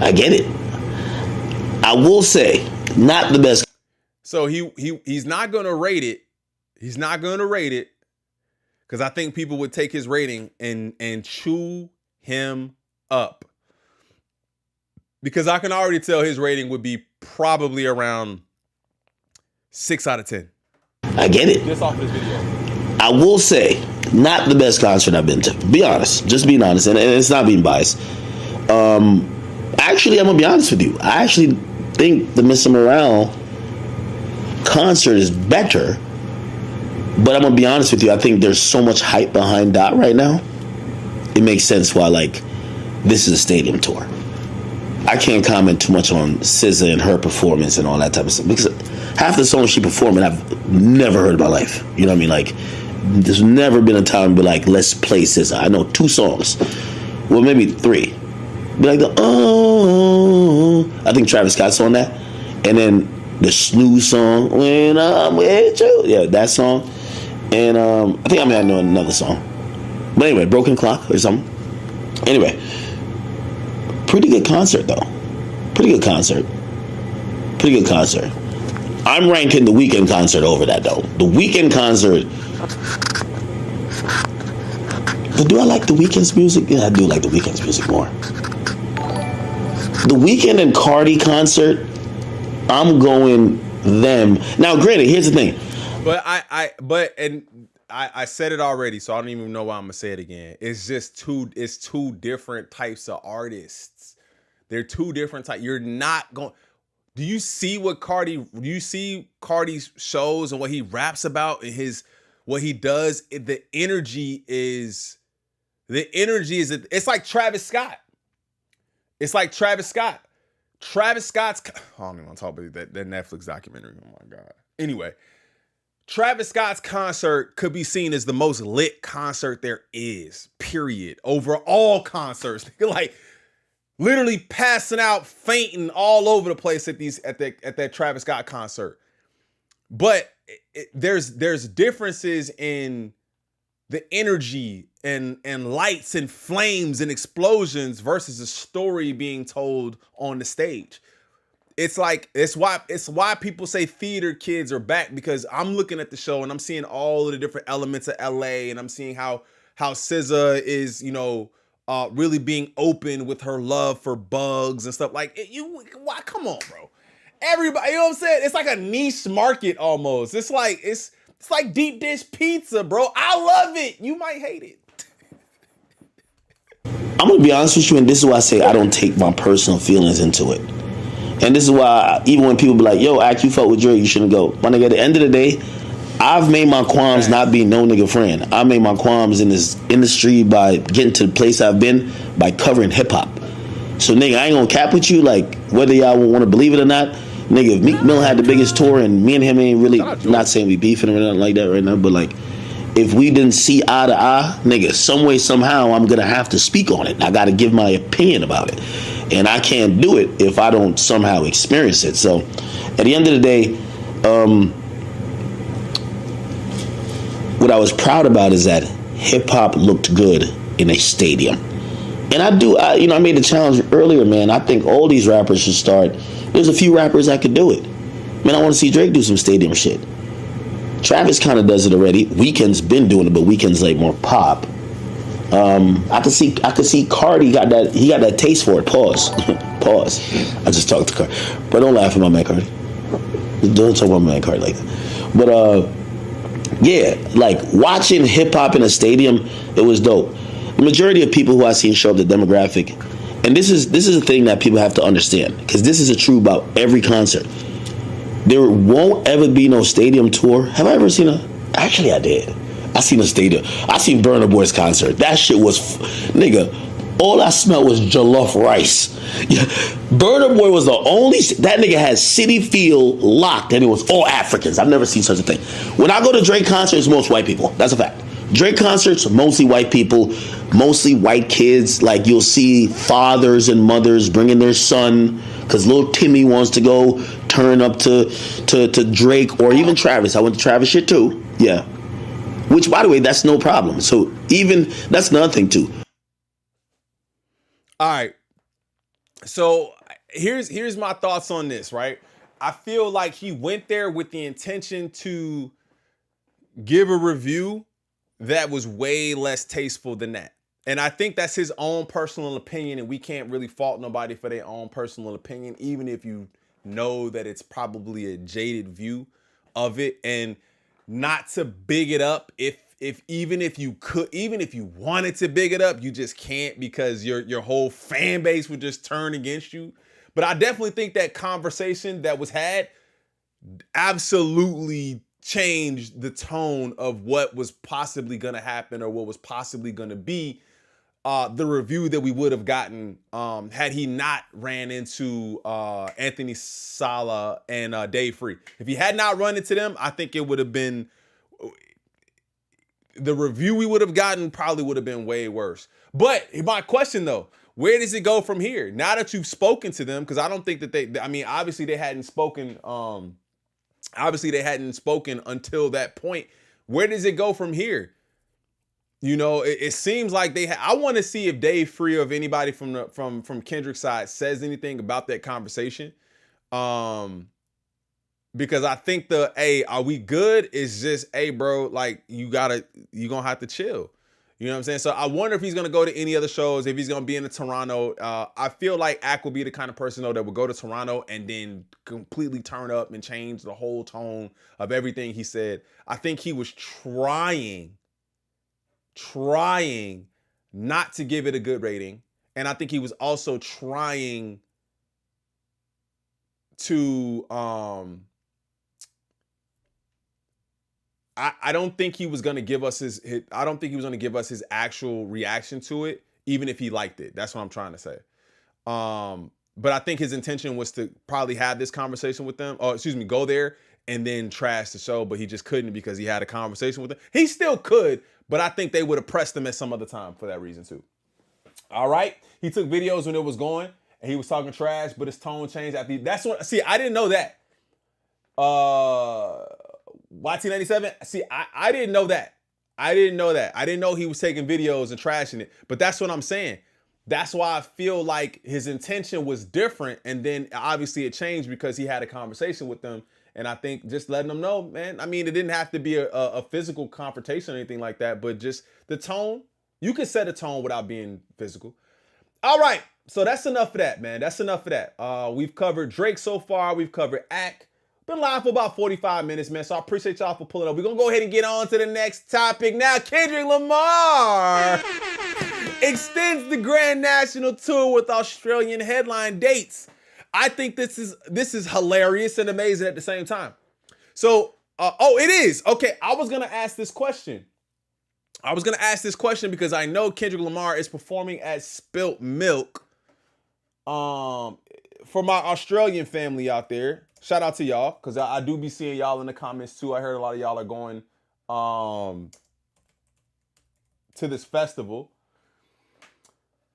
I get it. I will say, not the best. So he's not gonna rate it. He's not gonna rate it because I think people would take his rating and chew him up. Because I can already tell his rating would be probably around 6 out of 10. I get it. Just off this video. I will say, not the best concert I've been to. Be honest. Just being honest. And it's not being biased. Actually, I'm going to be honest with you. I actually think the Mr. Morale concert is better. But I'm going to be honest with you. I think there's so much hype behind Dot right now. It makes sense why, this is a stadium tour. I can't comment too much on SZA and her performance and all that type of stuff because half the songs she performing I've never heard in my life. You know what I mean? There's never been a time to be like, let's play SZA. I know 2 songs, well maybe 3. Be like I think Travis Scott's on that, and then the Snooze song, When I'm With You, yeah, that song, and I think I may know another song, but anyway, Broken Clock or something. Anyway. Pretty good concert, though. Pretty good concert. I'm ranking the Weeknd concert over that, though. The Weeknd concert, Do I like The Weeknd's music? Yeah, I do like The Weeknd's music more. The Weeknd and Cardi concert, I'm going them. Now, granted, here's the thing. But I said it already, so I don't even know why I'm gonna say it again. It's just two different types of artists. They're two different types. You're not going. Do you see Cardi's shows and what he raps about and what he does? The energy is it's like Travis Scott. It's like Travis Scott. Travis Scott's, I don't even want to talk about that Netflix documentary. Oh my God. Anyway, Travis Scott's concert could be seen as the most lit concert there is, period. Over all concerts. Like literally passing out, fainting all over the place at that Travis Scott concert. But there's differences in the energy and lights and flames and explosions versus a story being told on the stage. It's why people say theater kids are back, because I'm looking at the show and I'm seeing all of the different elements of LA, and I'm seeing how SZA is, really being open with her love for bugs and stuff. Like why? Come on, bro. Everybody, you know what I'm saying? It's like a niche market almost. It's like deep dish pizza, bro. I love it. You might hate it. I'm gonna be honest with you, and this is why I say I don't take my personal feelings into it. And this is why, even when people be like, yo, Act, you fuck with Drake, you shouldn't go. My nigga, at the end of the day, I've made my qualms not being no nigga friend. I made my qualms in this industry by getting to the place I've been by covering hip hop. So nigga, I ain't gonna cap with you, like whether y'all want to believe it or not. Nigga, if Meek Mill had the biggest tour and me and him ain't really, not saying we beefing or nothing like that right now, but like, if we didn't see eye to eye, nigga, some way, somehow, I'm gonna have to speak on it. I gotta give my opinion about it. And I can't do it if I don't somehow experience it. So, at the end of the day, what I was proud about is that hip-hop looked good in a stadium. And I made the challenge earlier, man. I think all these rappers should start. There's a few rappers that could do it. Man, I want to see Drake do some stadium shit. Travis kind of does it already. Weeknd's been doing it, but Weeknd's like more pop. I could see Cardi got that taste for it. Pause. I just talked to Cardi, but don't laugh at my man Cardi. Don't talk about my man Cardi like that. But yeah, like watching hip hop in a stadium, it was dope. The majority of people who I seen show up, the demographic, and this is a thing that people have to understand, because this is true about every concert. There won't ever be no stadium tour. Have I ever seen actually I did. I seen a stadium. I seen Burna Boy's concert. That shit was, nigga, all I smelled was jollof rice. Yeah. Burna Boy was the only, that nigga had City Field locked, and it was all Africans. I've never seen such a thing. When I go to Drake concerts, most white people. That's a fact. Drake concerts, mostly white people, mostly white kids. Like, you'll see fathers and mothers bringing their son, because little Timmy wants to go turn up to Drake, or even Travis. I went to Travis shit too. Yeah. Which, by the way, that's no problem. So even, that's another thing too. All right. So here's my thoughts on this, right? I feel like he went there with the intention to give a review that was way less tasteful than that. And I think that's his own personal opinion, and we can't really fault nobody for their own personal opinion, even if you know that it's probably a jaded view of it. And not to big it up, even if you wanted to big it up, you just can't, because your whole fan base would just turn against you. But I definitely think that conversation that was had absolutely changed the tone of what was possibly going to happen, or what was possibly going to be the review that we would have gotten had he not ran into Anthony Sala and Dave Free. If he had not run into them, I think it would have been, the review we would have gotten probably would have been way worse. But my question though, where does it go from here? Now that you've spoken to them, because I don't think that obviously they hadn't spoken until that point. Where does it go from here? You know, it seems like I want to see if Dave Free or if anybody from Kendrick's side says anything about that conversation. Because I think are we good is just, hey bro, like you gonna have to chill. You know what I'm saying? So I wonder if he's going to go to any other shows, if he's going to be in Toronto. I feel like Ak will be the kind of person, though, that will go to Toronto and then completely turn up and change the whole tone of everything he said. I think he was trying not to give it a good rating. And I think he was also trying to I don't think he was gonna give us his I don't think he was gonna give us his actual reaction to it, even if he liked it. That's what I'm trying to say. But I think his intention was to probably have this conversation with them, or excuse me, go there and then trash the show, but he just couldn't because he had a conversation with them. He still could, but I think they would have pressed him at some other time for that reason too. All right. He took videos when it was going and he was talking trash, but his tone changed after. That's what. See, I didn't know that. YT97. See, I didn't know that. I didn't know he was taking videos and trashing it. But that's what I'm saying. That's why I feel like his intention was different, and then obviously it changed because he had a conversation with them. And I think just letting them know, man. I mean, it didn't have to be a physical confrontation or anything like that, but just the tone. You can set a tone without being physical. All right. So that's enough of that, man. That's enough of that. We've covered Drake so far. We've covered Ak. Been live for about 45 minutes, man. So I appreciate y'all for pulling up. We're going to go ahead and get on to the next topic. Now, Kendrick Lamar extends the Grand National Tour with Australian headline dates. I think this is hilarious and amazing at the same time. So, it is. Okay, I was going to ask this question because I know Kendrick Lamar is performing at Spilt Milk. For my Australian family out there, shout out to y'all, because I do be seeing y'all in the comments too. I heard a lot of y'all are going to this festival.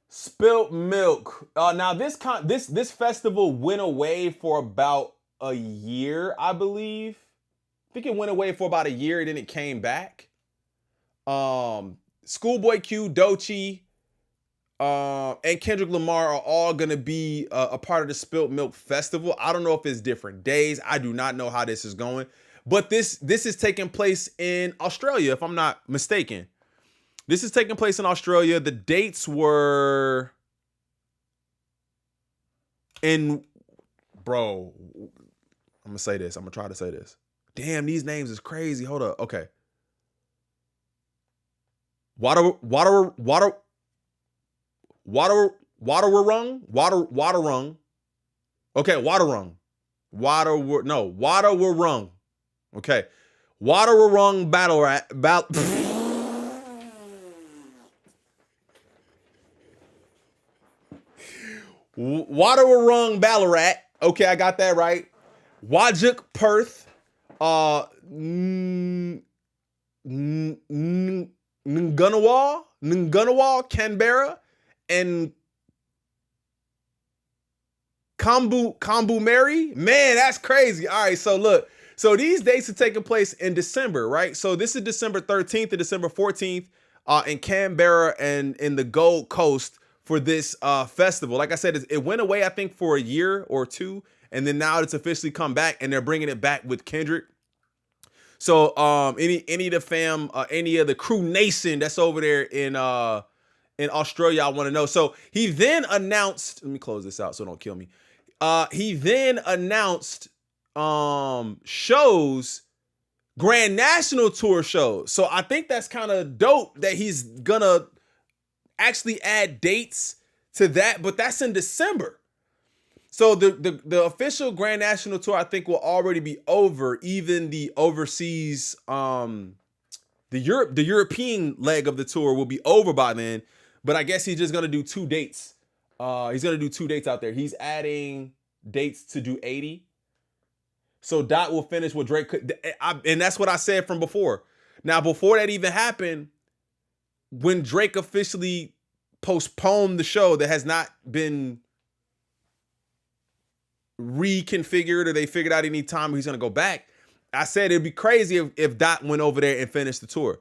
Spilt Milk. Now this festival went away for about a year, I believe. I think it went away for about a year, and then it came back. Schoolboy Q, Doechii, and Kendrick Lamar are all gonna be a part of the Spilt Milk Festival. I don't know if it's different days. I do not know how this is going, but this is taking place in Australia, if I'm not mistaken. This is taking place in Australia. The dates were I'm gonna say this. I'm gonna try to say this. Damn, these names is crazy. Hold up. Okay. Waterwurrung. Okay, Waterwurrung. Waterwurrung. Okay. Waterwurrung Waterwurrung Ballarat. Okay, I got that right. Wajak Perth. Ngunnawal, Canberra, and Kambu Mary. Man, that's crazy. All right, so look. So these dates are taking place in December, right? So this is December 13th to December 14th in Canberra and in the Gold Coast for this festival. Like I said, it went away, I think, for a year or two, and then now it's officially come back, and they're bringing it back with Kendrick. So any of the fam, any of the Crew Nation that's over there in Australia, I want to know. So he then announced, let me close this out so don't kill me. He then announced shows, Grand National Tour shows. So I think that's kind of dope that he's gonna actually add dates to that, but that's in December. So the official Grand National Tour, I think, will already be over. Even the overseas, the European leg of the tour will be over by then. But I guess he's just gonna do 2 dates. He's gonna do 2 dates out there. He's adding dates to do 80. So Dot will finish what Drake could, and that's what I said from before. Now, before that even happened, when Drake officially postponed the show that has not been reconfigured or they figured out any time he's gonna go back, I said it'd be crazy if Dot went over there and finished the tour.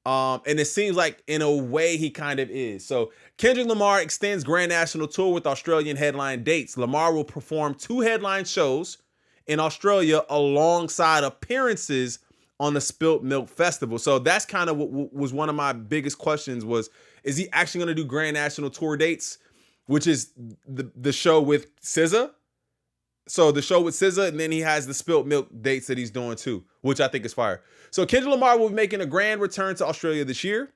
And it seems like in a way he kind of is. So Kendrick Lamar extends Grand National Tour with Australian headline dates. Lamar will perform 2 headline shows in Australia alongside appearances on the Spilt Milk Festival. So that's kind of what was one of my biggest questions was, is he actually going to do Grand National Tour dates, which is the show with SZA? So the show with SZA, and then he has the Spilt Milk dates that he's doing too, which I think is fire. So Kendrick Lamar will be making a grand return to Australia this year,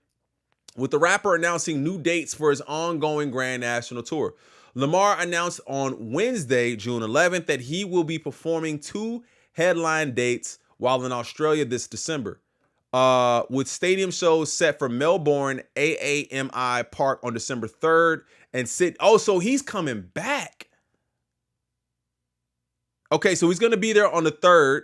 with the rapper announcing new dates for his ongoing Grand National Tour. Lamar announced on Wednesday, June 11th, that he will be performing 2 headline dates while in Australia this December, with stadium shows set for Melbourne AAMI Park on December 3rd and Sydney. Oh, so he's coming back. Okay, so he's going to be there on the 3rd,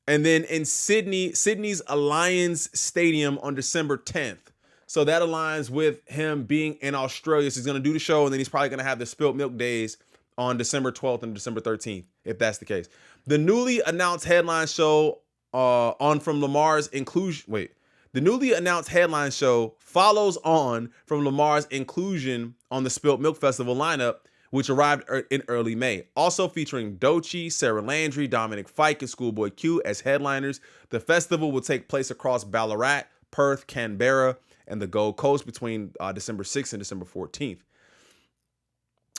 and then in Sydney's Alliance Stadium on December 10th. So that aligns with him being in Australia. So he's going to do the show, and then he's probably going to have the Spilt Milk Days on December 12th and December 13th, if that's the case. The newly announced headline show from Lamar's inclusion. Wait, the newly announced headline show follows on from Lamar's inclusion on the Spilt Milk Festival lineup, which arrived in early May. Also featuring Doechii, Sarah Landry, Dominic Fike, and Schoolboy Q as headliners. The festival will take place across Ballarat, Perth, Canberra, and the Gold Coast between December 6th and December 14th.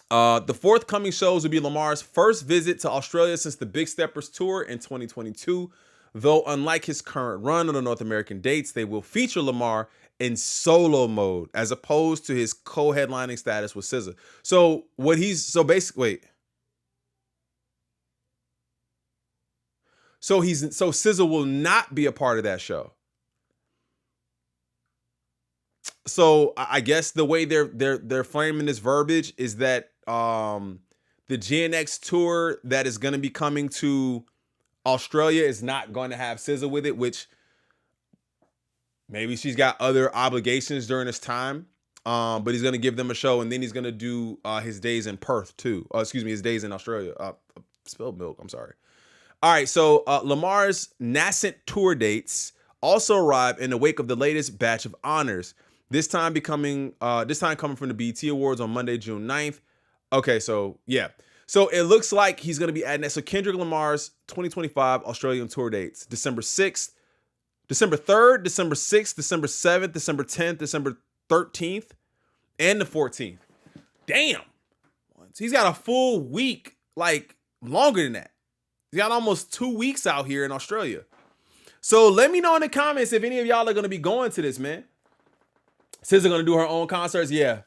The forthcoming shows will be Lamar's first visit to Australia since the Big Steppers tour in 2022. Though unlike his current run on the North American dates, they will feature Lamar in solo mode as opposed to his co-headlining status with SZA. So So SZA will not be a part of that show. So I guess the way they're framing this verbiage is that the GNX tour that is going to be coming to Australia is not going to have SZA with it, which maybe she's got other obligations during this time. But he's going to give them a show, and then he's going to do his days in Perth too. His days in Australia. Spilled milk. I'm sorry. All right. So Lamar's nascent tour dates also arrive in the wake of the latest batch of honors. This time coming from the BET Awards on Monday, June 9th. Okay, so yeah. So it looks like he's going to be adding that. So Kendrick Lamar's 2025 Australian tour dates: December 6th, December 3rd, December 6th, December 7th, December 10th, December 13th, and the 14th. Damn. He's got a full week, like longer than that. He's got almost 2 weeks out here in Australia. So let me know in the comments if any of y'all are going to be going to this, man. SZA going to do her own concerts? Yeah.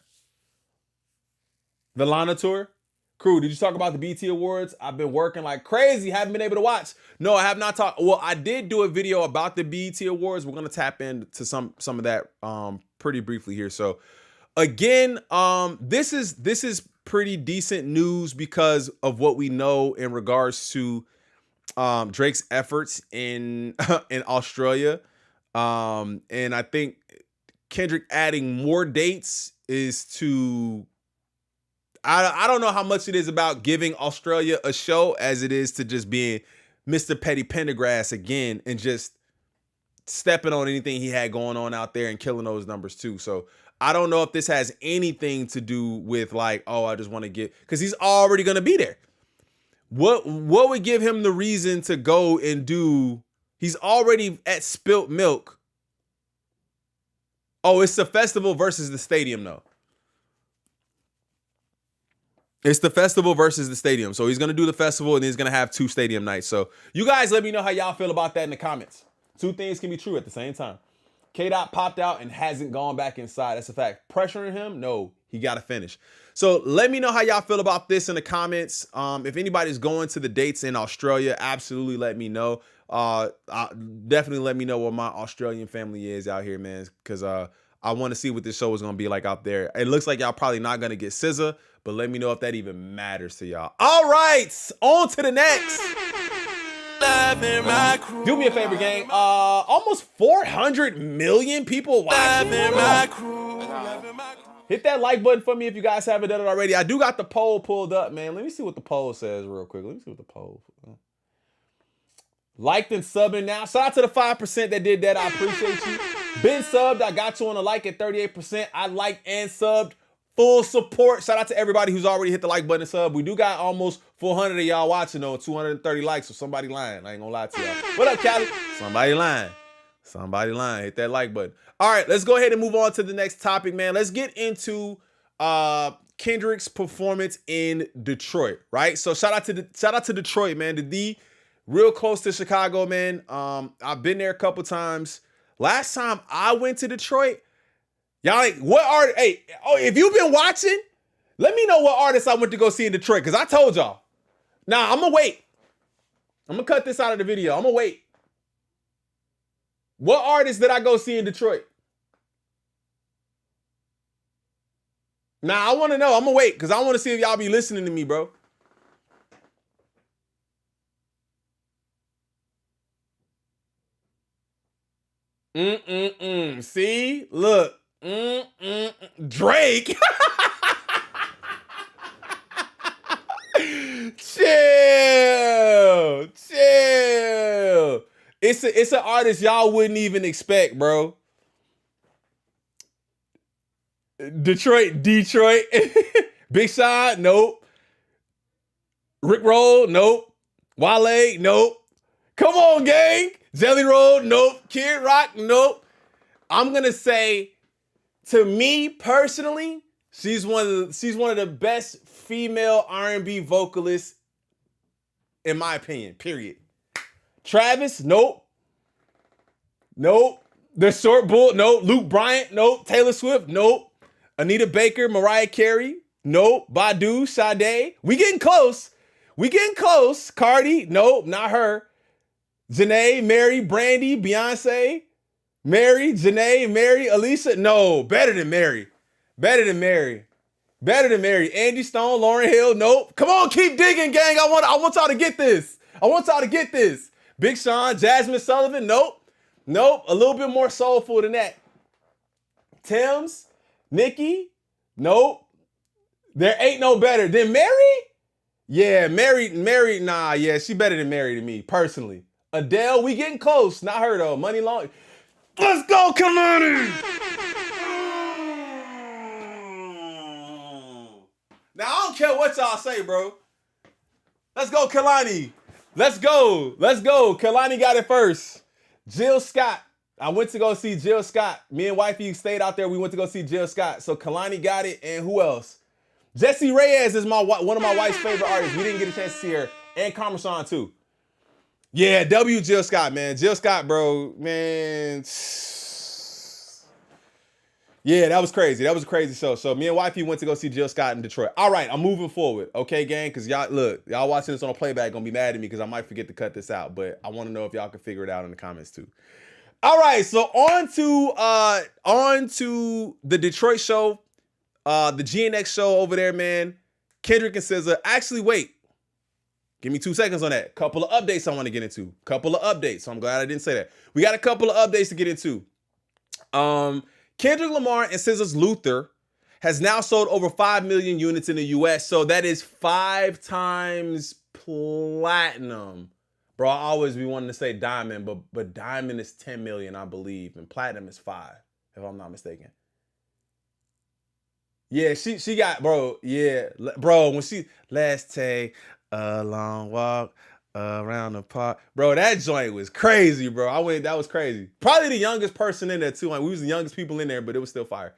The Lana tour? Crew, did you talk about the BT Awards? I've been working like crazy. Haven't been able to watch. No, I have not talked. Well, I did do a video about the BT Awards. We're going to tap into some of that pretty briefly here. So again, this is pretty decent news because of what we know in regards to Drake's efforts in Australia. And I think Kendrick adding more dates is to, I don't know how much it is about giving Australia a show as it is to just being Mr. Petty Pendergrass again and just stepping on anything he had going on out there and killing those numbers too. So I don't know if this has anything to do with like, oh, I just want to get, because he's already going to be there. What would give him the reason to go and do, he's already at Spilt Milk. Oh, it's the festival versus the stadium, though. It's the festival versus the stadium. So he's going to do the festival and he's going to have 2 stadium nights. So you guys let me know how y'all feel about that in the comments. 2 things can be true at the same time. K-Dot popped out and hasn't gone back inside. That's a fact. Pressuring him? No, he got to finish. So let me know how y'all feel about this in the comments. If anybody's going to the dates in Australia, absolutely let me know. Definitely let me know what my Australian family is out here, man, because I want to see what this show is going to be like out there. It looks like y'all probably not going to get SZA, but let me know if that even matters to y'all. All right, on to the next. Do me a favor, gang. Almost 400 million people watching. Hit that like button for me if you guys haven't done it already. I do got the poll pulled up, man. Let me see what the poll says real quick. Let me see what the poll. Liked and subbing now. Shout out to the 5% that did that. I appreciate you. Been subbed. I got you on a like at 38%. I liked and subbed full support. Shout out to everybody who's already hit the like button and sub. We do got almost 400 of y'all watching though, 230 likes, so somebody lying. I ain't gonna lie to y'all. What up, Callie? Somebody lying. Somebody lying. Hit that like button. All right, let's go ahead and move on to the next topic, man. Let's get into Kendrick's performance in Detroit, right? So shout out to Detroit, man. The D, real close to Chicago, man. I've been there a couple times. Last time I went to Detroit, y'all like, what art? Hey, if you've been watching, let me know what artists I went to go see in Detroit, because I told y'all. Nah, I'm gonna wait. I'm gonna cut this out of the video. I'm gonna wait. What artists did I go see in Detroit? Nah, I want to know. I'm going to wait because I want to see if y'all be listening to me, bro. See? Look. Drake. Chill. It's an artist y'all wouldn't even expect, bro. Detroit. Big Sean, nope. Rick Roll, nope. Wale, nope. Come on, gang. Jelly Roll, nope. Kid Rock, nope. I'm gonna say, to me personally, she's one of the best female R&B vocalists, in my opinion. Period. Travis, nope. The Short Bull, nope. Luke Bryant, nope. Taylor Swift, nope. Anita Baker, Mariah Carey, nope. Badu, Sade. We getting close. Cardi, nope, not her. Janae, Mary, Brandy, Beyonce, Mary, Janae, Mary, Alicia. No, better than Mary. Andy Stone, Lauryn Hill, nope. Come on, keep digging, gang. I want y'all to get this. Big Sean, Jasmine Sullivan, nope. A little bit more soulful than that. Tim's, Nicki, nope. There ain't no better than Mary. Yeah, Mary, nah, yeah, she better than Mary to me, personally. Adele, we getting close. Not her, though. Money Long. Let's go, Kalani! Now, I don't care what y'all say, bro. Let's go, Kalani. Let's go. Kalani got it first. Jill Scott. I went to go see Jill Scott. Me and wifey stayed out there. We went to go see Jill Scott. So Kalani got it, and who else? Jessie Reyes is one of my wife's favorite artists. We didn't get a chance to see her. And Carmen too. Yeah, Jill Scott, man. Jill Scott, bro, man. Yeah, that was crazy. That was a crazy show. So me and wifey went to go see Jill Scott in Detroit. All right, I'm moving forward. Okay, gang? Because y'all watching this on a playback gonna be mad at me because I might forget to cut this out. But I want to know if y'all can figure it out in the comments too. All right, so on to the Detroit show, the GNX show over there, man. Kendrick and SZA. Actually, wait. Give me 2 seconds on that. Couple of updates I want to get into. So I'm glad I didn't say that. We got a couple of updates to get into. Kendrick Lamar and SZA's Luther has now sold over 5 million units in the US. So that is 5 times platinum. Bro, I always be wanting to say diamond, but diamond is 10 million, I believe, and platinum is 5, if I'm not mistaken. Yeah, she got, bro, yeah. Bro, when she, let's take a long walk around the park. Bro, that joint was crazy, bro. That was crazy. Probably the youngest person in there, too. Like, we was the youngest people in there, but it was still fire.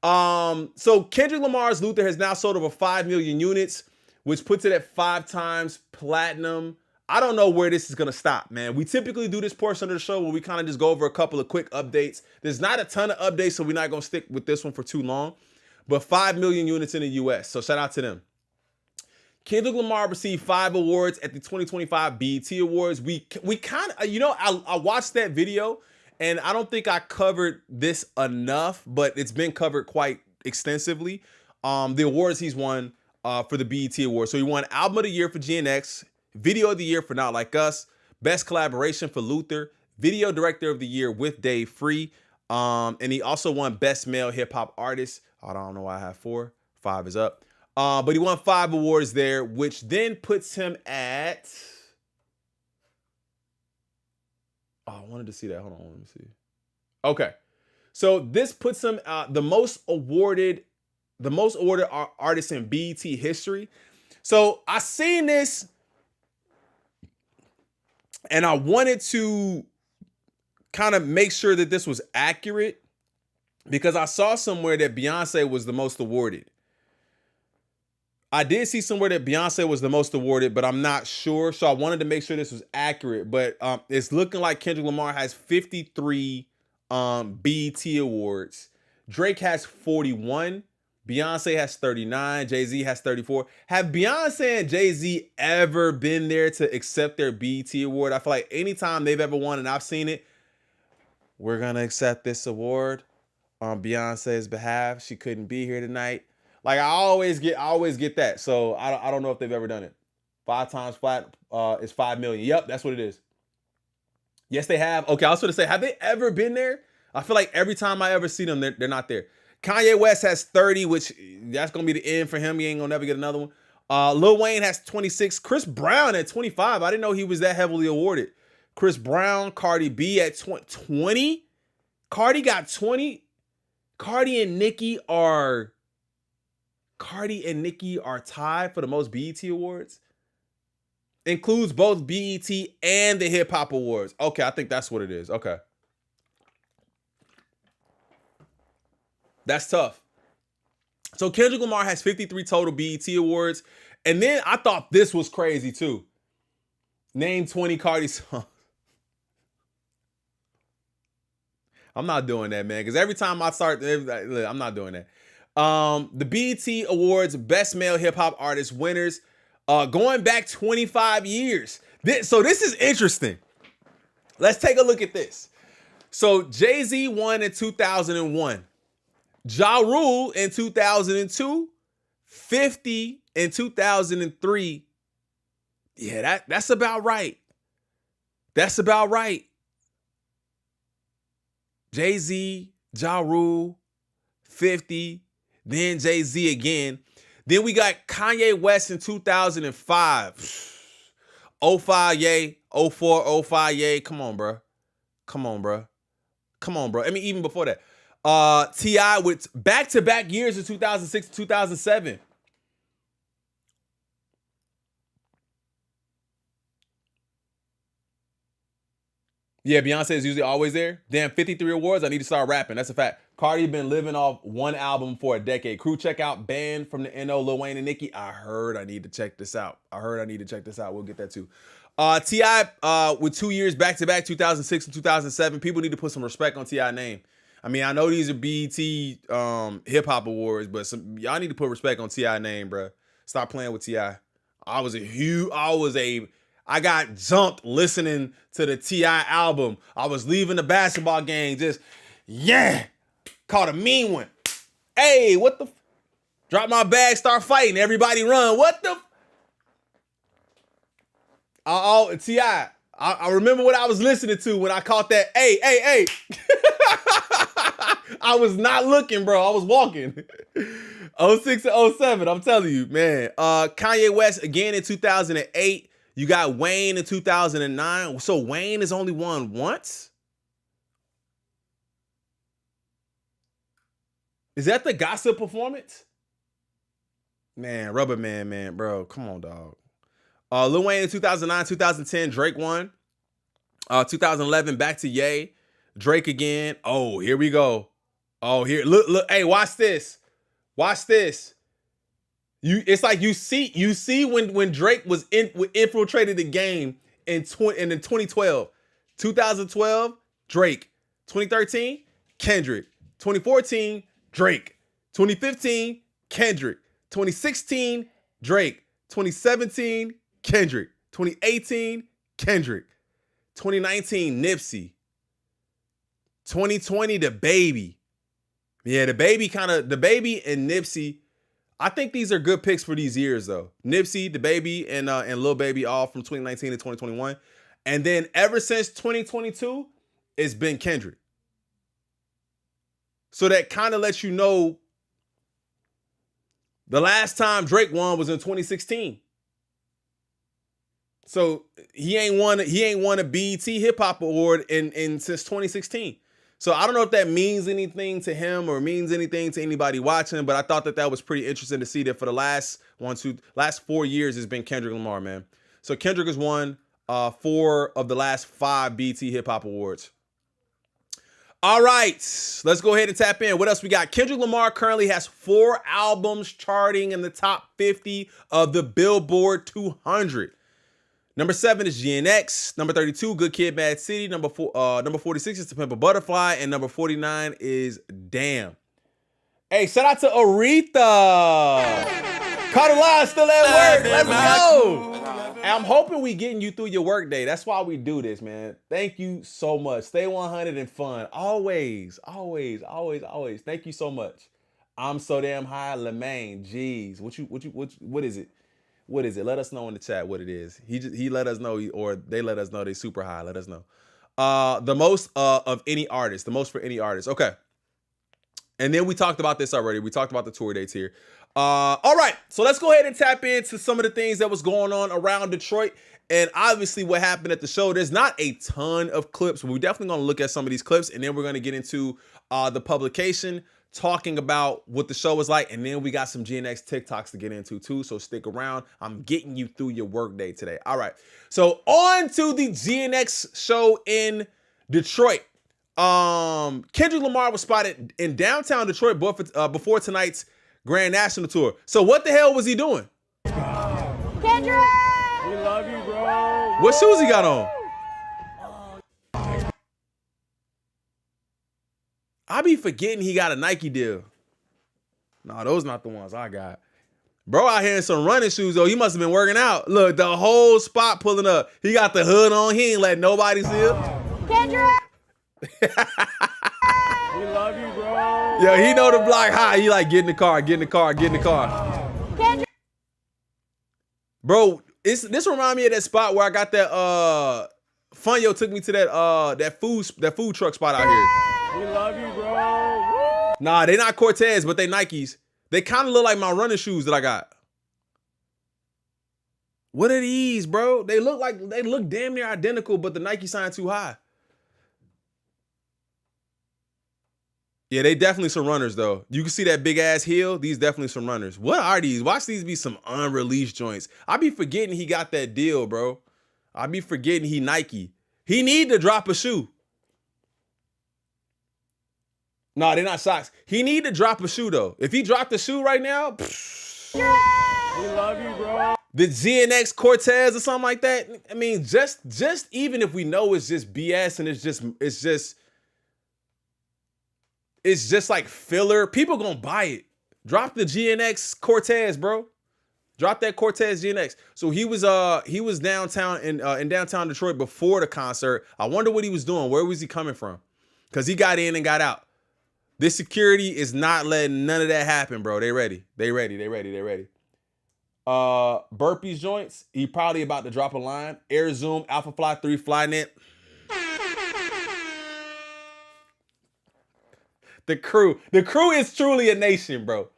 So Kendrick Lamar's Luther has now sold over 5 million units, which puts it at 5 times platinum. I don't know where this is going to stop, man. We typically do this portion of the show where we kind of just go over a couple of quick updates. There's not a ton of updates, so we're not going to stick with this one for too long. But 5 million units in the US, so shout out to them. Kendrick Lamar received 5 awards at the 2025 BET Awards. We kind of, I watched that video, and I don't think I covered this enough, but it's been covered quite extensively. The awards he's won for the BET Awards. So he won Album of the Year for GNX, Video of the Year for Not Like Us, Best Collaboration for Luther, Video Director of the Year with Dave Free, and he also won Best Male Hip Hop Artist. I don't know why I have 4. 5 is up. But he won 5 awards there, which then puts him at... Oh, I wanted to see that. Hold on, let me see. Okay. So this puts him the most awarded the most awarded artists in BET history. So I seen this and I wanted to kind of make sure that this was accurate because I saw somewhere that Beyonce was the most awarded. I did see somewhere that Beyonce was the most awarded, but I'm not sure. So I wanted to make sure this was accurate. But it's looking like Kendrick Lamar has 53 BET awards. Drake has 41. Beyonce has 39. Jay-Z has 34. Have Beyonce and Jay-Z ever been there to accept their BET award? I feel like anytime they've ever won, and I've seen it, we're going to accept this award on Beyonce's behalf. She couldn't be here tonight. Like I always get that. So I don't know if they've ever done it. 5 times flat is 5 million. Yep, that's what it is. Yes, they have. Okay, I was going to say, have they ever been there? I feel like every time I ever see them, they're not there. Kanye West has 30, which that's going to be the end for him. He ain't going to never get another one. Lil Wayne has 26. Chris Brown at 25. I didn't know he was that heavily awarded. Chris Brown, Cardi B at 20. Cardi got 20. Cardi and Nicki are tied for the most BET awards. Includes both BET and the Hip Hop Awards. Okay, I think that's what it is. Okay. That's tough. So Kendrick Lamar has 53 total BET awards. And then I thought this was crazy too. Name 20 Cardi songs. I'm not doing that, man. Because every time I start, I'm not doing that. The BET Awards Best Male Hip Hop Artist winners going back 25 years. So this is interesting. Let's take a look at this. So Jay-Z won in 2001. Ja Rule in 2002. 50 in 2003. Yeah, that's about right. That's about right. Jay-Z, Ja Rule, 50, then Jay-Z again. Then we got Kanye West in 2005. 05, yay. 04, 05, yay. Come on, bro. Come on, bro. I mean, even before that. T.I. with back-to-back years in 2006 and 2007. Yeah, Beyonce is usually always there. Damn, 53 awards. I need to start rapping. That's a fact. Cardi been living off one album for a decade. Crew check out, banned from the NO, Lil Wayne and Nicki. I heard I need to check this out. We'll get that too. T.I. With 2 years back-to-back, 2006 and 2007. People need to put some respect on T.I. name. I mean, I know these are BET hip-hop awards, but y'all need to put respect on T.I. name, bro. Stop playing with T.I. I got jumped listening to the T.I. album. I was leaving the basketball game just, caught a mean one. Hey, what the? Drop my bag, start fighting. Everybody run. What the? T.I. I remember what I was listening to when I caught that. Hey. I was not looking, bro. I was walking. 06 and 07, I'm telling you, man. Kanye West again in 2008. You got Wayne in 2009. So Wayne has only won once? Is that the gossip performance? Man, Rubber Man, bro. Come on, dog. Lil Wayne in 2009, 2010, Drake won. 2011, back to Ye. Drake again. Oh, here we go. Oh, here. Look. Hey, watch this. It's like you see when Drake was infiltrated the game in 2012. 2012, Drake. 2013, Kendrick. 2014, Drake. 2015, Kendrick. 2016, Drake. 2017, Kendrick. 2018, Kendrick. 2019, Nipsey. 2020, The Baby. Yeah, The Baby and Nipsey. I think these are good picks for these years, though. Nipsey, The Baby, and Lil Baby, all from 2019 to 2021. And then ever since 2022, it's been Kendrick. So that kind of lets you know the last time Drake won was in 2016. So he ain't won a BET Hip Hop Award in since 2016. So I don't know if that means anything to him or means anything to anybody watching, but I thought that was pretty interesting to see that for the last 4 years it's been Kendrick Lamar, man. So Kendrick has won 4 of the last 5 BT Hip Hop Awards. All right, let's go ahead and tap in. What else we got? Kendrick Lamar currently has 4 albums charting in the top 50 of the Billboard 200. Number 7 is GNX. Number 32, Good Kid, Mad City. Number 46 is To Pimp a Butterfly. And number 49 is Damn. Hey, shout out to Aretha. Carter still at work. Let's go. And I'm hoping we getting you through your work day. That's why we do this, man. Thank you so much. Stay 100 and fun. Always, always, always, always. Thank you so much. I'm so damn high, Lemaine. Jeez. What is it? What is it? Let us know in the chat what it is. He let us know, or they let us know they super high. Let us know. The most of any artist. The most for any artist. Okay. And then we talked about this already. We talked about the tour dates here. All right. So let's go ahead and tap into some of the things that was going on around Detroit. And obviously what happened at the show. There's not a ton of clips, but we're definitely going to look at some of these clips. And then we're going to get into the publication, talking about what the show was like, and then we got some GNX TikToks to get into too, so stick around. I'm getting you through your workday today. All right, so on to the GNX show in Detroit. Kendrick Lamar was spotted in downtown Detroit before tonight's Grand National Tour. So what the hell was he doing? Kendrick! We love you, bro. What shoes he got on? I be forgetting he got a Nike deal. No, those not the ones I got. Bro out here in some running shoes, though. He must have been working out. Look, the whole spot pulling up. He got the hood on. He ain't letting nobody see him. Kendrick! We love you, bro. Yo, he know the block high. He like, get in the car, get in the car, get in the car. Kendrick! Bro, this remind me of that spot where I got that Funyo took me to that food truck spot out here. We love you, bro. Nah, they not Cortez, but they Nikes. They kind of look like my running shoes that I got. What are these, bro? They look damn near identical, but the Nike sign too high. Yeah, they definitely some runners, though. You can see that big ass heel. These definitely some runners. What are these? Watch these be some unreleased joints. I be forgetting he got that deal, bro. I be forgetting he Nike. He need to drop a shoe. No, they're not socks. He need to drop a shoe, though. If he dropped a shoe right now, We love you, bro. the GNX Cortez or something like that. I mean, just even if we know it's just BS and it's just like filler, people gonna buy it. Drop the GNX Cortez, bro. Drop that Cortez GNX. So he was downtown in downtown Detroit before the concert. I wonder what he was doing. Where was he coming from? Because he got in and got out. This security is not letting none of that happen, bro. They ready. Burpees joints. He probably about to drop a line. Air Zoom, Alpha Fly 3 Flynet. The crew is truly a nation, bro.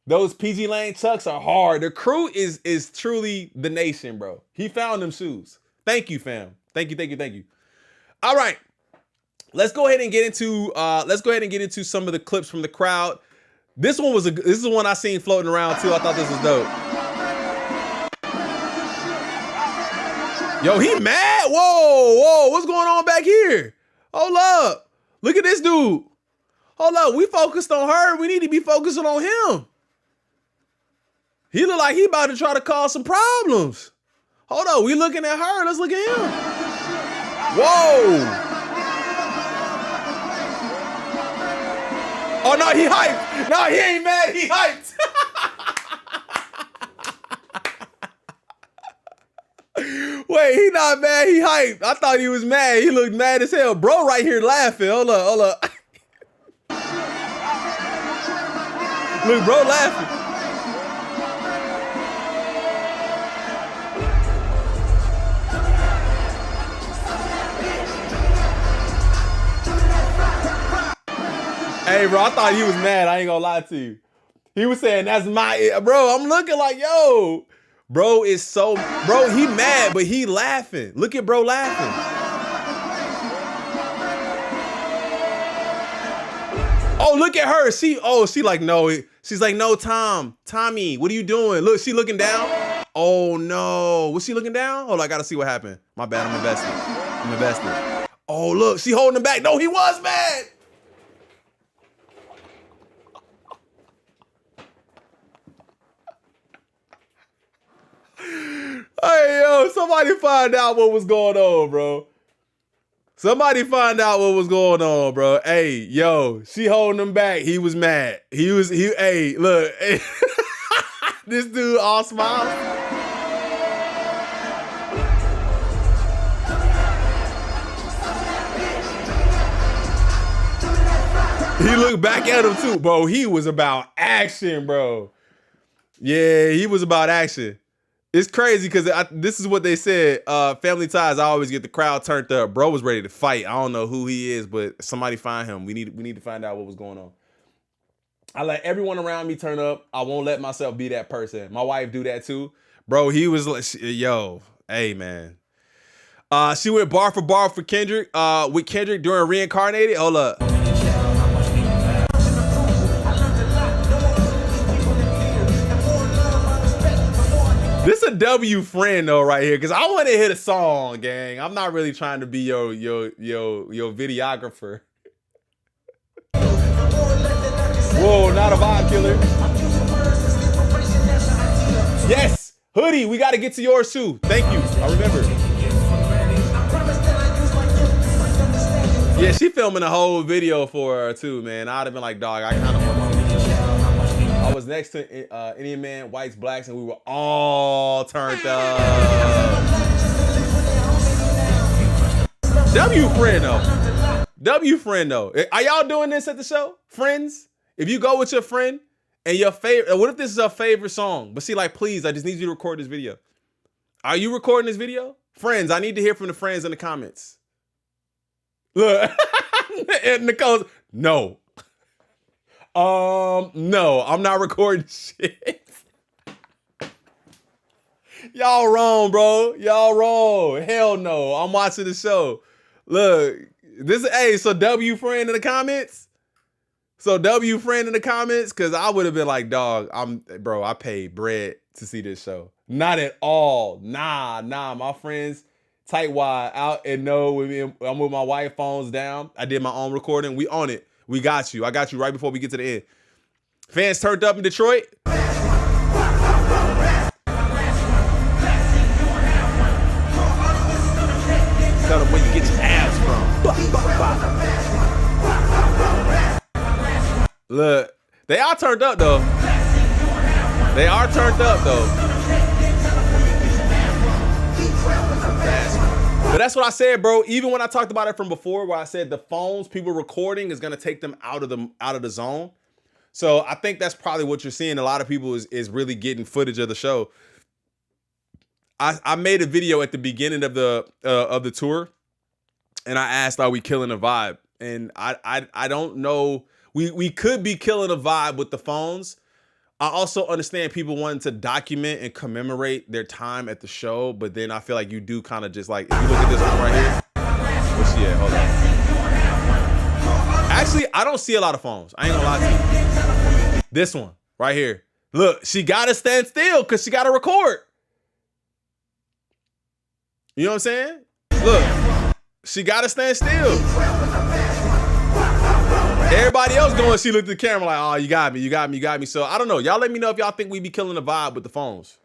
Those PG Lane Chucks are hard. The crew is truly the nation, bro. He found them shoes. Thank you, fam. Thank you. All right. Let's go ahead and get into some of the clips from the crowd. This is one I seen floating around too. I thought this was dope. Yo, he mad? Whoa, what's going on back here? Hold up. Look at this dude. Hold up, we focused on her. We need to be focusing on him. He look like he about to try to cause some problems. Hold up, we looking at her. Let's look at him. Whoa. Oh, no, he hyped. No, he ain't mad. He hyped. Wait, he not mad. He hyped. I thought he was mad. He looked mad as hell. Bro right here laughing. Hold up. Look, bro laughing. Hey, bro, I thought he was mad. I ain't gonna lie to you. He was saying, that's my, bro, I'm looking like, yo. Bro is so, bro, he mad, but he laughing. Look at bro laughing. Oh, look at her. She like, no. She's like, no, Tommy, what are you doing? Look, she looking down. Oh no, was she looking down? Hold on, I gotta see what happened. My bad, I'm invested. Oh look, she holding him back. No, he was mad. Hey, yo, somebody find out what was going on, bro. Somebody find out what was going on, bro. Hey, yo, she holding him back. He was mad. Hey, look. This dude all smiles. He looked back at him too, bro. He was about action, bro. Yeah, he was about action. It's crazy because this is what they said. Family Ties, I always get the crowd turned up. Bro was ready to fight. I don't know who he is, but somebody find him. We need to find out what was going on. I let everyone around me turn up. I won't let myself be that person. My wife do that too. Bro, he was like, yo, hey, man. She went bar for bar for Kendrick. With Kendrick during Reincarnated. Hold up. This a W friend though right here, because I want to hit a song, gang. I'm not really trying to be your videographer. Whoa, not a vibe killer. Yes, Hoodie, we got to get to yours too. Thank you, I remember. Yeah, she filming a whole video for her too, man. I'd have been like, dog, I kind of want to see this. I was next to Indian Man, whites, blacks, and we were all turned up. W friend though. Are y'all doing this at the show? Friends? If you go with your friend and your favorite, what if this is a favorite song? But see, like, please, I just need you to record this video. Are you recording this video? Friends, I need to hear from the friends in the comments. Look, and Nicole's, no. No, I'm not recording shit. Y'all wrong, bro. Y'all wrong. Hell no. I'm watching the show. Look, so W friend in the comments. Cause I would have been like, dog, I paid bread to see this show. Not at all. Nah, my friends tight wide out and no, I'm with my wife, phones down. I did my own recording. We on it. We got you. I got you right before we get to the end. Fans turned up in Detroit. Tell them where you get your abs from. Look, they are turned up though. But that's what I said, bro. Even when I talked about it from before, where I said the phones, people recording is gonna take them out of the zone. So I think that's probably what you're seeing. A lot of people is really getting footage of the show. I made a video at the beginning of the tour, and I asked, "Are we killing the vibe?" And I don't know. We could be killing a vibe with the phones. I also understand people wanting to document and commemorate their time at the show, but then I feel like you do kind of just like, if you look at this one right here, where's she at? Hold on. Actually, I don't see a lot of phones. I ain't gonna lie to you. This one right here. Look, she gotta stand still because she gotta record. You know what I'm saying? Look, she gotta stand still. Everybody else going, she looked at the camera like, oh, you got me. So I don't know. Y'all let me know if y'all think we be killing the vibe with the phones.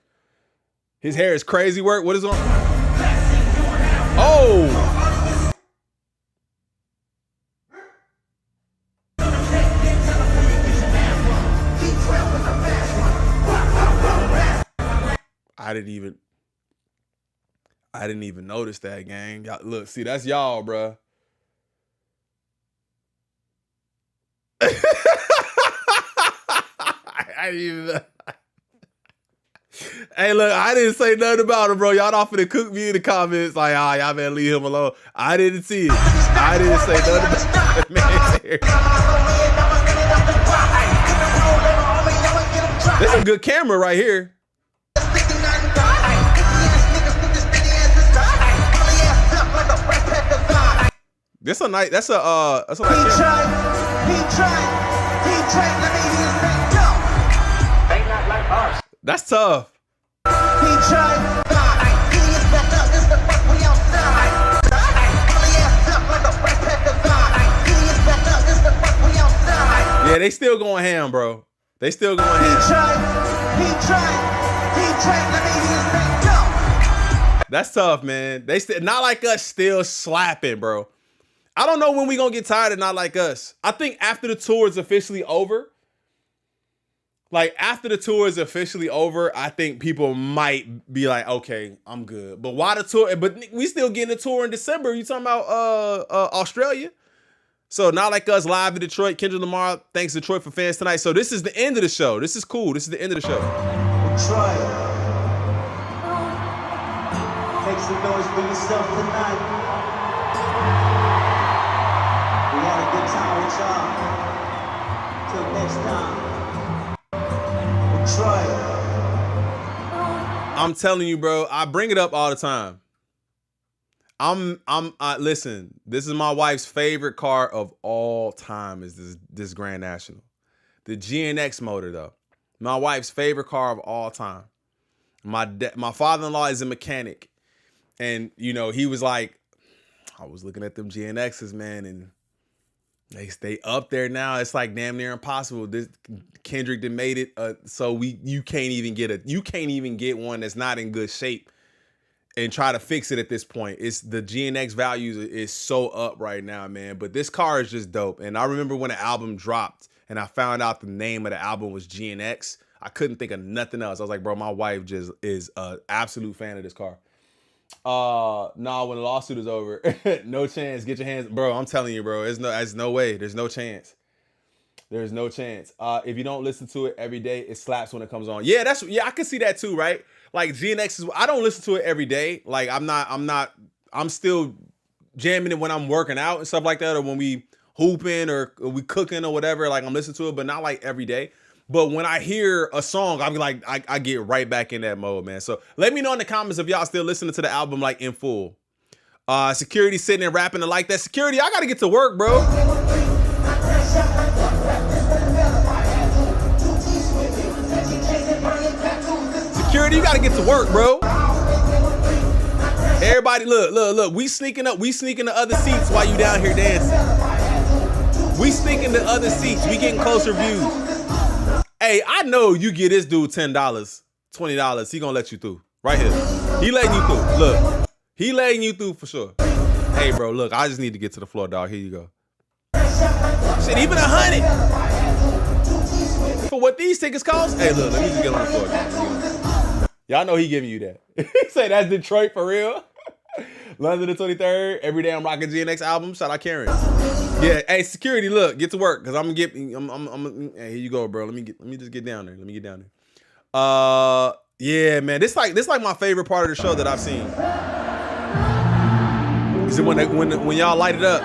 His hair is crazy work. What is on? Oh. I didn't even notice that, gang. Y'all, look, see, that's y'all, bruh. Hey, look, I didn't say nothing about him, bro. Y'all not finna cook me in the comments like, y'all better leave him alone. I didn't see it. I didn't say nothing about that man's hair. This is a good camera right here. That's a nice camera. That's tough. Yeah, they still going ham, bro. They still going ham. That's tough, man. They still Not Like Us still slapping, bro. I don't know when we gonna get tired of Not Like Us. I think after the tour is officially over, I think people might be like, okay, I'm good. But why the tour? But we still getting a tour in December. You talking about Australia? So Not Like Us live in Detroit. Kendrick Lamar, thanks Detroit for fans tonight. So this is the end of the show. This is cool. This is the end of the show. Detroit. Make some noise for yourself tonight. We had a good time with y'all. Till next time. Detroit. I'm telling you, bro. I bring it up all the time. Listen, this is my wife's favorite car of all time is this Grand National. The GNX motor, though. My wife's favorite car of all time. My father-in-law is a mechanic. And, you know, he was like, I was looking at them GNXs, man, and they stay up there now. It's like damn near impossible. This Kendrick done made it, so you can't even get one that's not in good shape and try to fix it at this point. It's the GNX values is so up right now, man. But this car is just dope. And I remember when the album dropped and I found out the name of the album was GNX, I couldn't think of nothing else. I was like, bro, my wife just is an absolute fan of this car. Nah, when the lawsuit is over, no chance. Get your hands, bro. I'm telling you, bro. There's no way. There's no chance. There's no chance. If you don't listen to it every day, it slaps when it comes on. Yeah, I can see that too, right? Like GNX is. I don't listen to it every day. Like I'm still jamming it when I'm working out and stuff like that, or when we hooping or we cooking or whatever. Like I'm listening to it, but not like every day. But when I hear a song, I'm like, I get right back in that mode, man. So let me know in the comments if y'all still listening to the album like in full. Security sitting and rapping and like that. Security, I gotta get to work, bro. Security, you gotta get to work, bro. Everybody, look. We sneaking to other seats while you down here dancing. We sneaking to other seats. We getting closer views. Hey, I know you get this dude $10, $20. He gonna let you through. Right here. He letting you through. Look. He letting you through for sure. Hey, bro, look. I just need to get to the floor, dog. Here you go. Shit, even 100. For what these tickets cost? Hey, look. Let me just get on the floor. Y'all know he giving you that. He say that's Detroit for real. London the 23rd. Every day I'm rocking GNX album. Shout out Karen. Yeah, hey, security, look, get to work, cause I'm hey, here you go, bro. Let me just get down there. Yeah, man, this like my favorite part of the show that I've seen. Is it when y'all light it up?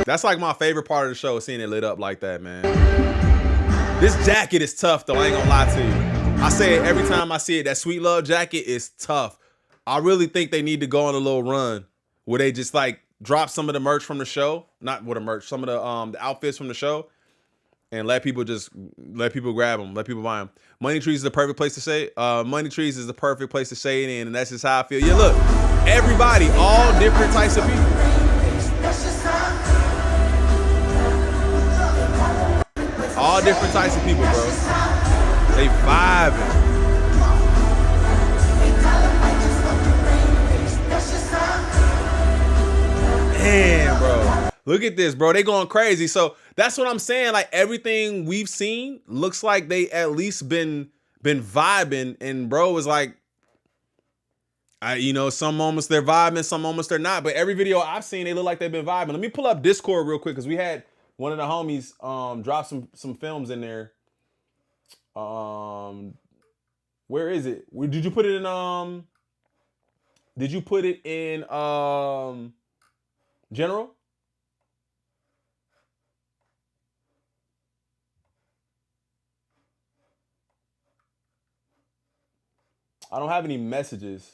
That's like my favorite part of the show, seeing it lit up like that, man. This jacket is tough, though. I ain't gonna lie to you. I say it every time I see it. That Sweet Love jacket is tough. I really think they need to go on a little run where they just like drop some of the merch from the show, not with the merch, some of the outfits from the show, and let people grab them, let people buy them. Money Trees is the perfect place to say. Money Trees is the perfect place to say it in, and that's just how I feel. Yeah, look, everybody, all different types of people. All different types of people, bro. They vibing. Damn, bro. Look at this, bro. They going crazy. So that's what I'm saying. Like everything we've seen looks like they at least been vibing. And bro is like, some moments they're vibing, some moments they're not. But every video I've seen, they look like they've been vibing. Let me pull up Discord real quick because we had one of the homies dropped some films in there. Where is it? Did you put it in general? I don't have any messages.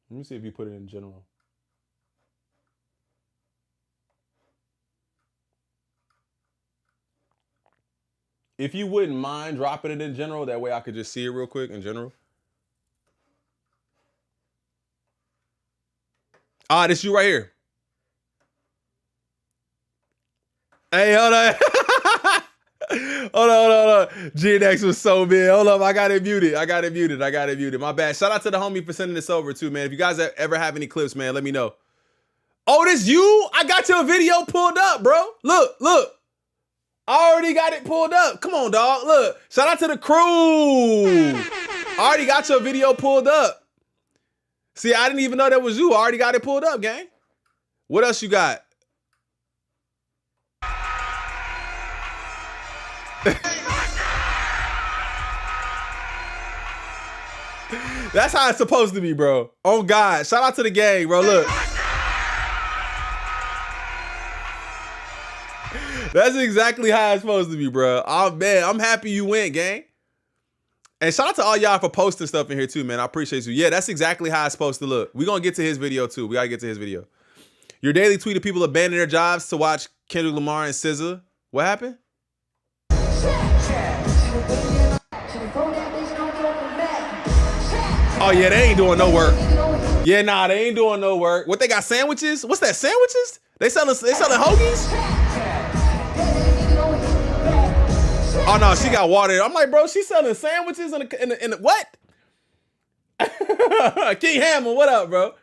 Let me see if you put it in general. If you wouldn't mind dropping it in general, that way I could just see it real quick in general. Ah, this you right here. Hey, hold on. Hold on. GNX was so big. Hold up, I got it muted. My bad. Shout out to the homie for sending this over too, man. If you guys ever have any clips, man, let me know. Oh, this you? I got your video pulled up, bro. Look. I already got it pulled up. Come on, dog. Look. Shout out to the crew. I already got your video pulled up. See, I didn't even know that was you. I already got it pulled up, gang. What else you got? That's how it's supposed to be, bro. Oh, God. Shout out to the gang, bro. Look. That's exactly how it's supposed to be, bro. Oh, man. I'm happy you went, gang. And shout out to all y'all for posting stuff in here, too, man. I appreciate you. Yeah, that's exactly how it's supposed to look. We're going to get to his video, too. We got to get to his video. Your daily tweet of people abandoning their jobs to watch Kendrick Lamar and SZA. What happened? Oh, yeah, they ain't doing no work. Yeah, nah, they ain't doing no work. What, they got sandwiches? What's that, sandwiches? They selling hoagies? Oh, no, she got water. I'm like, bro, she selling sandwiches in the what? King Hammer, what up, bro?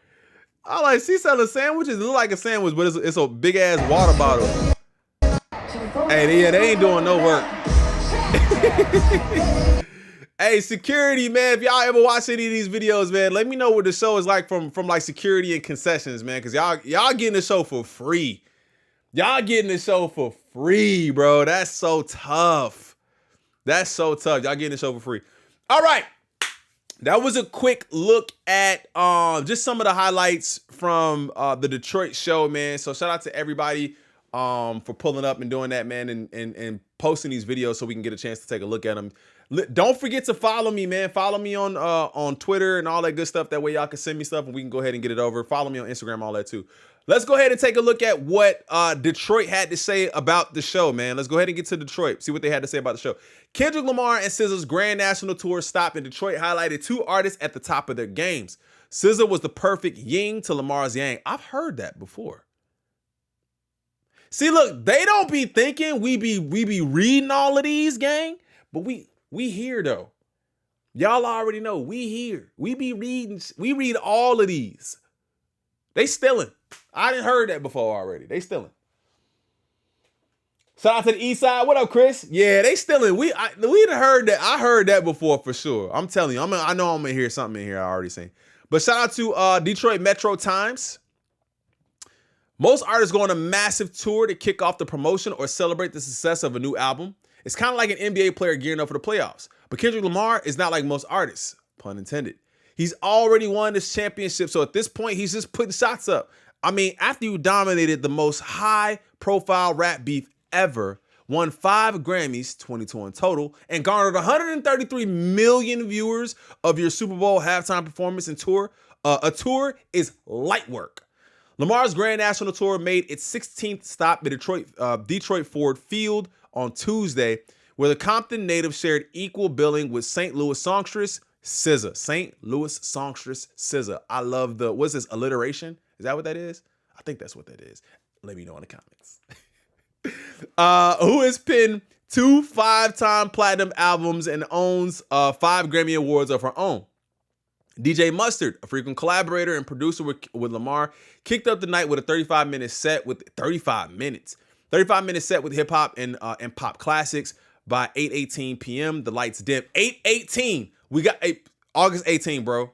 I'm like, she selling sandwiches. It look like a sandwich, but it's a big-ass water bottle. Hey, yeah, they ain't doing no work. Hey, security, man, if y'all ever watch any of these videos, man, let me know what the show is like from like security and concessions, man, because y'all getting the show for free. Y'all getting the show for free, bro. That's so tough. That's so tough. Y'all getting the show for free. All right. That was a quick look at just some of the highlights from the Detroit show, man. So shout out to everybody for pulling up and doing that, man, and posting these videos so we can get a chance to take a look at them. Don't forget to follow me, man. Follow me on Twitter and all that good stuff. That way y'all can send me stuff and we can go ahead and get it over. Follow me on Instagram, all that too. Let's go ahead and take a look at what Detroit had to say about the show, man. Let's go ahead and get to Detroit, see what they had to say about the show. Kendrick Lamar and SZA's Grand National Tour stop in Detroit highlighted two artists at the top of their games. SZA was the perfect yin to Lamar's yang. I've heard that before. See, look, they don't be thinking we be reading all of these, gang, but we here though. Y'all already know we here. We be reading. We read all of these. They stealing. I didn't heard that before already. They stealing. Shout out to the East Side. What up, Chris? Yeah, they stealing. We done heard that. I heard that before for sure. I'm telling you. I know I'm gonna hear something in here. I already seen. But shout out to Detroit Metro Times. Most artists go on a massive tour to kick off the promotion or celebrate the success of a new album. It's kind of like an NBA player gearing up for the playoffs. But Kendrick Lamar is not like most artists, pun intended. He's already won this championship, so at this point, he's just putting shots up. I mean, after you dominated the most high-profile rap beef ever, won 5 Grammys, 22 in total, and garnered 133 million viewers of your Super Bowl halftime performance and tour, a tour is light work. Lamar's Grand National Tour made its 16th stop at Detroit Ford Field on Tuesday, where the Compton native shared equal billing with St. Louis songstress SZA. St. Louis songstress SZA. I love the, what's this, alliteration? Is that what that is? I think that's what that is. Let me know in the comments. Who has penned 2 5-time platinum albums and owns 5 Grammy Awards of her own. DJ Mustard, a frequent collaborator and producer with Lamar, kicked up the night with a 35-minute set with 35-minute set with hip hop and pop classics. By 8:18 p.m., the lights dim. 8:18. We got August 18, bro.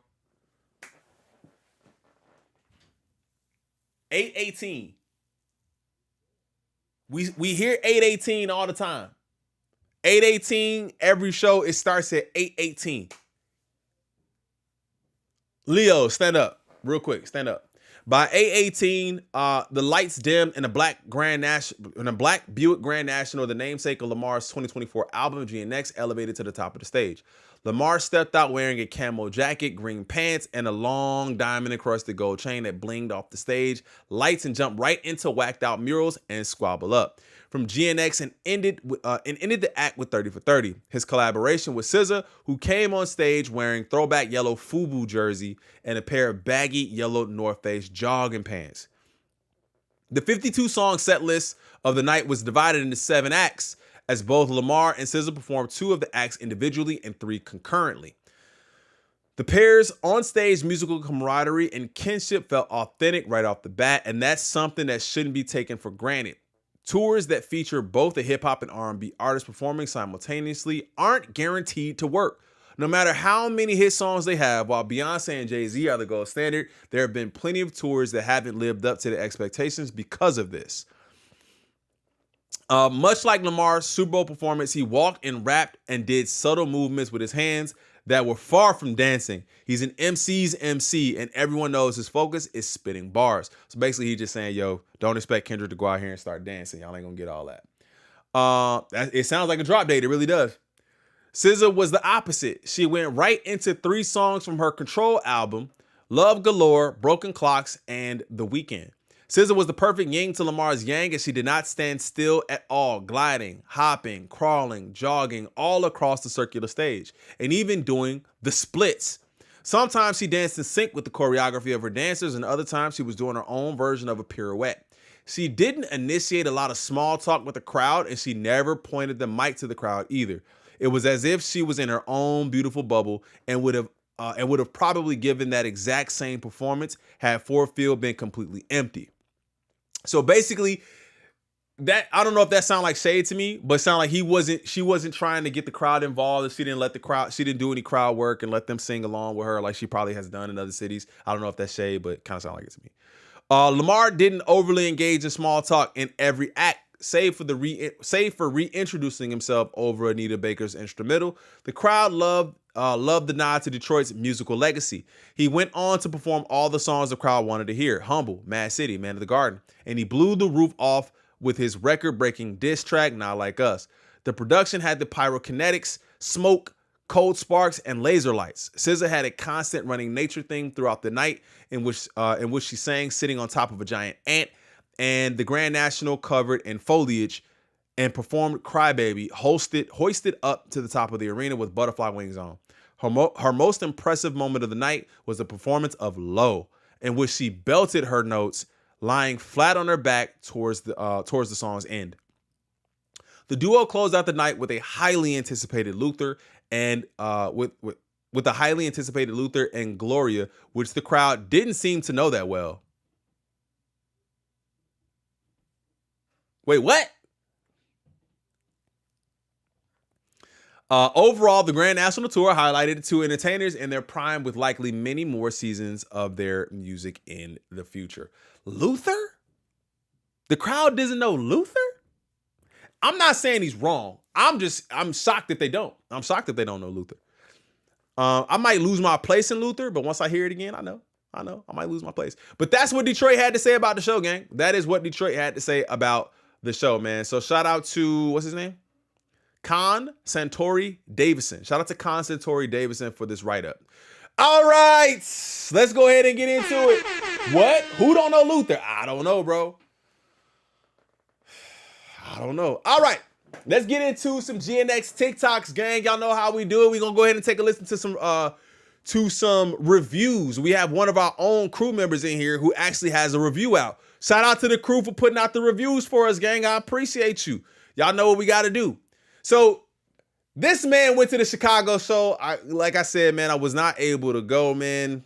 8:18. We hear 8:18 all the time. 8:18, every show, it starts at 8:18. Leo, stand up. real quick, stand up. By 8:18, the lights dimmed and a black Buick Grand National, the namesake of Lamar's 2024 album GNX, elevated to the top of the stage. Lamar stepped out wearing a camo jacket, green pants, and a long diamond-encrusted gold chain that blinged off the stage, lights, and jumped right into whacked-out murals and Squabble Up from GNX and ended the act with 30 for 30. His collaboration with SZA, who came on stage wearing throwback yellow FUBU jersey and a pair of baggy yellow North Face jogging pants. The 52-song set list of the night was divided into 7 acts, as both Lamar and SZA performed 2 of the acts individually and 3 concurrently. The pair's on-stage musical camaraderie and kinship felt authentic right off the bat, and that's something that shouldn't be taken for granted. Tours that feature both a hip-hop and R&B artist performing simultaneously aren't guaranteed to work. No matter how many hit songs they have, while Beyonce and Jay-Z are the gold standard, there have been plenty of tours that haven't lived up to the expectations because of this. Much like Lamar's Super Bowl performance, he walked and rapped and did subtle movements with his hands that were far from dancing. He's an MC's MC, and everyone knows his focus is spitting bars. So basically, he's just saying, yo, don't expect Kendrick to go out here and start dancing. Y'all ain't gonna get all that. It sounds like a drop date. It really does. SZA was the opposite. She went right into 3 songs from her Control album, Love Galore, Broken Clocks, and The Weeknd. SZA was the perfect yin to Lamar's yang, as she did not stand still at all, gliding, hopping, crawling, jogging all across the circular stage, and even doing the splits. Sometimes she danced in sync with the choreography of her dancers, and other times she was doing her own version of a pirouette. She didn't initiate a lot of small talk with the crowd, and she never pointed the mic to the crowd either. It was as if she was in her own beautiful bubble and would have probably given that exact same performance had Ford Field been completely empty. So basically, that, I don't know if that sounded like shade to me, but it sounded like she wasn't trying to get the crowd involved. She didn't do any crowd work and let them sing along with her like she probably has done in other cities. I don't know if that's shade, but it kind of sounded like it to me. Lamar didn't overly engage in small talk in every act, save for reintroducing himself over Anita Baker's instrumental. The crowd loved the nod to Detroit's musical legacy. He went on to perform all the songs the crowd wanted to hear: Humble, Mad City, Man of the Garden, and he blew the roof off with his record-breaking diss track, Not Like Us. The production had the pyrokinetics, smoke, cold sparks, and laser lights. SZA had a constant running nature theme throughout the night, in which she sang sitting on top of a giant ant, and the Grand National covered in foliage and performed Crybaby, hoisted up to the top of the arena with butterfly wings on. Her most impressive moment of the night was the performance of Low, in which she belted her notes, lying flat on her back towards the song's end. The duo closed out the night with a highly anticipated Luther and with a highly anticipated Luther and Gloria, which the crowd didn't seem to know that well. Wait, what? Overall, the Grand National Tour highlighted 2 entertainers in their prime, with likely many more seasons of their music in the future. Luther? The crowd doesn't know Luther? I'm not saying he's wrong. I'm shocked that they don't. I'm shocked that they don't know Luther. I might lose my place in Luther, but once I hear it again, I know. I might lose my place. But that's what Detroit had to say about the show, gang. That is what Detroit had to say about the show, man. So shout out to, what's his name? Con Santori Davison. Shout out to Con Santori Davison for this write-up. All right, let's go ahead and get into it. What? Who don't know Luther? I don't know, bro. I don't know. All right, let's get into some GNX TikToks, gang. Y'all know how we do it. We're gonna go ahead and take a listen to some reviews. We have one of our own crew members in here who actually has a review out. Shout out to the crew for putting out the reviews for us, gang. I appreciate you. Y'all know what we got to do. So this man went to the Chicago show. Like I said, man, I was not able to go, man.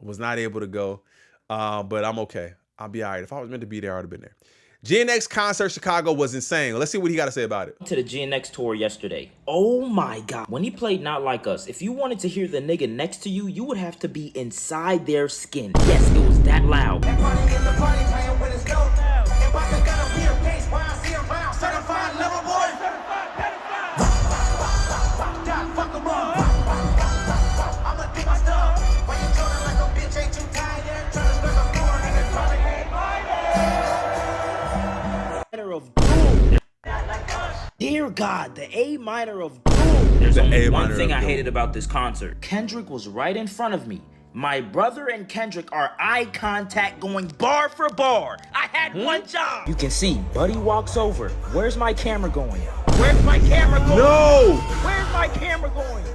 I was not able to go, but I'm okay. I'll be all right. If I was meant to be there, I would have been there. GNX concert Chicago was insane. Let's see what he got to say about it. To the GNX tour yesterday. Oh my God. When he played Not Like Us, if you wanted to hear the nigga next to you, you would have to be inside their skin. Yes, it was that loud. That party is the party playing with his dope. And Baka got a weird pace while I see him round. Certified lover boy. Fuck 'em up. I'ma do my stuff. Why you talking like a bitch ain't too tired? Dear God, the A minor of doom. There's The only A one minor thing of I doom. hated about this concert. Kendrick was right in front of me. My brother and Kendrick are eye contact going bar for bar. I had one job. You can see, Buddy walks over. Where's my camera going? Where's my camera going? No! Where's my camera going?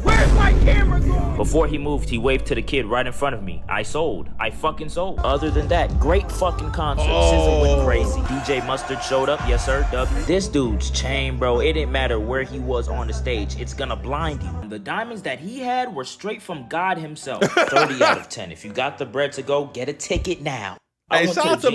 Where's my camera going? Before he moved, he waved to the kid right in front of me. I sold. I fucking sold. Other than that, great fucking concert. SZA went crazy. DJ Mustard showed up. Yes, sir. W. This dude's chain, bro. It didn't matter where he was on the stage. It's gonna blind you. The diamonds that he had were straight from God himself. 30 out of 10. If you got the bread to go, get a ticket now. Hey, shout out to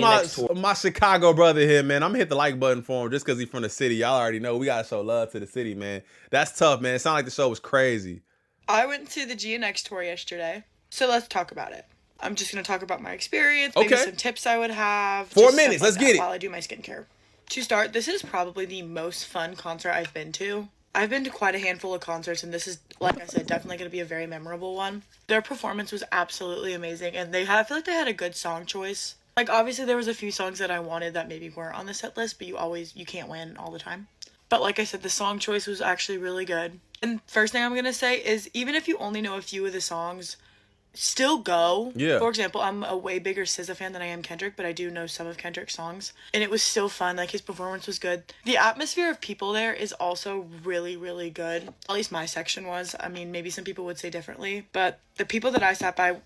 my Chicago brother here, man. I'm gonna hit the like button for him just because he's from the city. Y'all already know we gotta show love to the city, man. That's tough, man. It sounded like the show was crazy. I went to the GNX tour yesterday, so let's talk about it. I'm just gonna talk about my experience, maybe some tips I would have. 4 minutes, let's get it. While I do my skincare. To start, this is probably the most fun concert I've been to. I've been to quite a handful of concerts, and this is, like I said, definitely going to be a very memorable one. Their performance was absolutely amazing, and I feel like they had a good song choice. Like, obviously, there was a few songs that I wanted that maybe weren't on the set list, but you can't win all the time. But like I said, the song choice was actually really good. And first thing I'm going to say is, even if you only know a few of the songs, still go. Yeah. For example, I'm a way bigger SZA fan than I am Kendrick, but I do know some of Kendrick's songs. And it was still fun. Like, his performance was good. The atmosphere of people there is also really, really good. At least my section was. I mean, maybe some people would say differently. But the people that I sat by,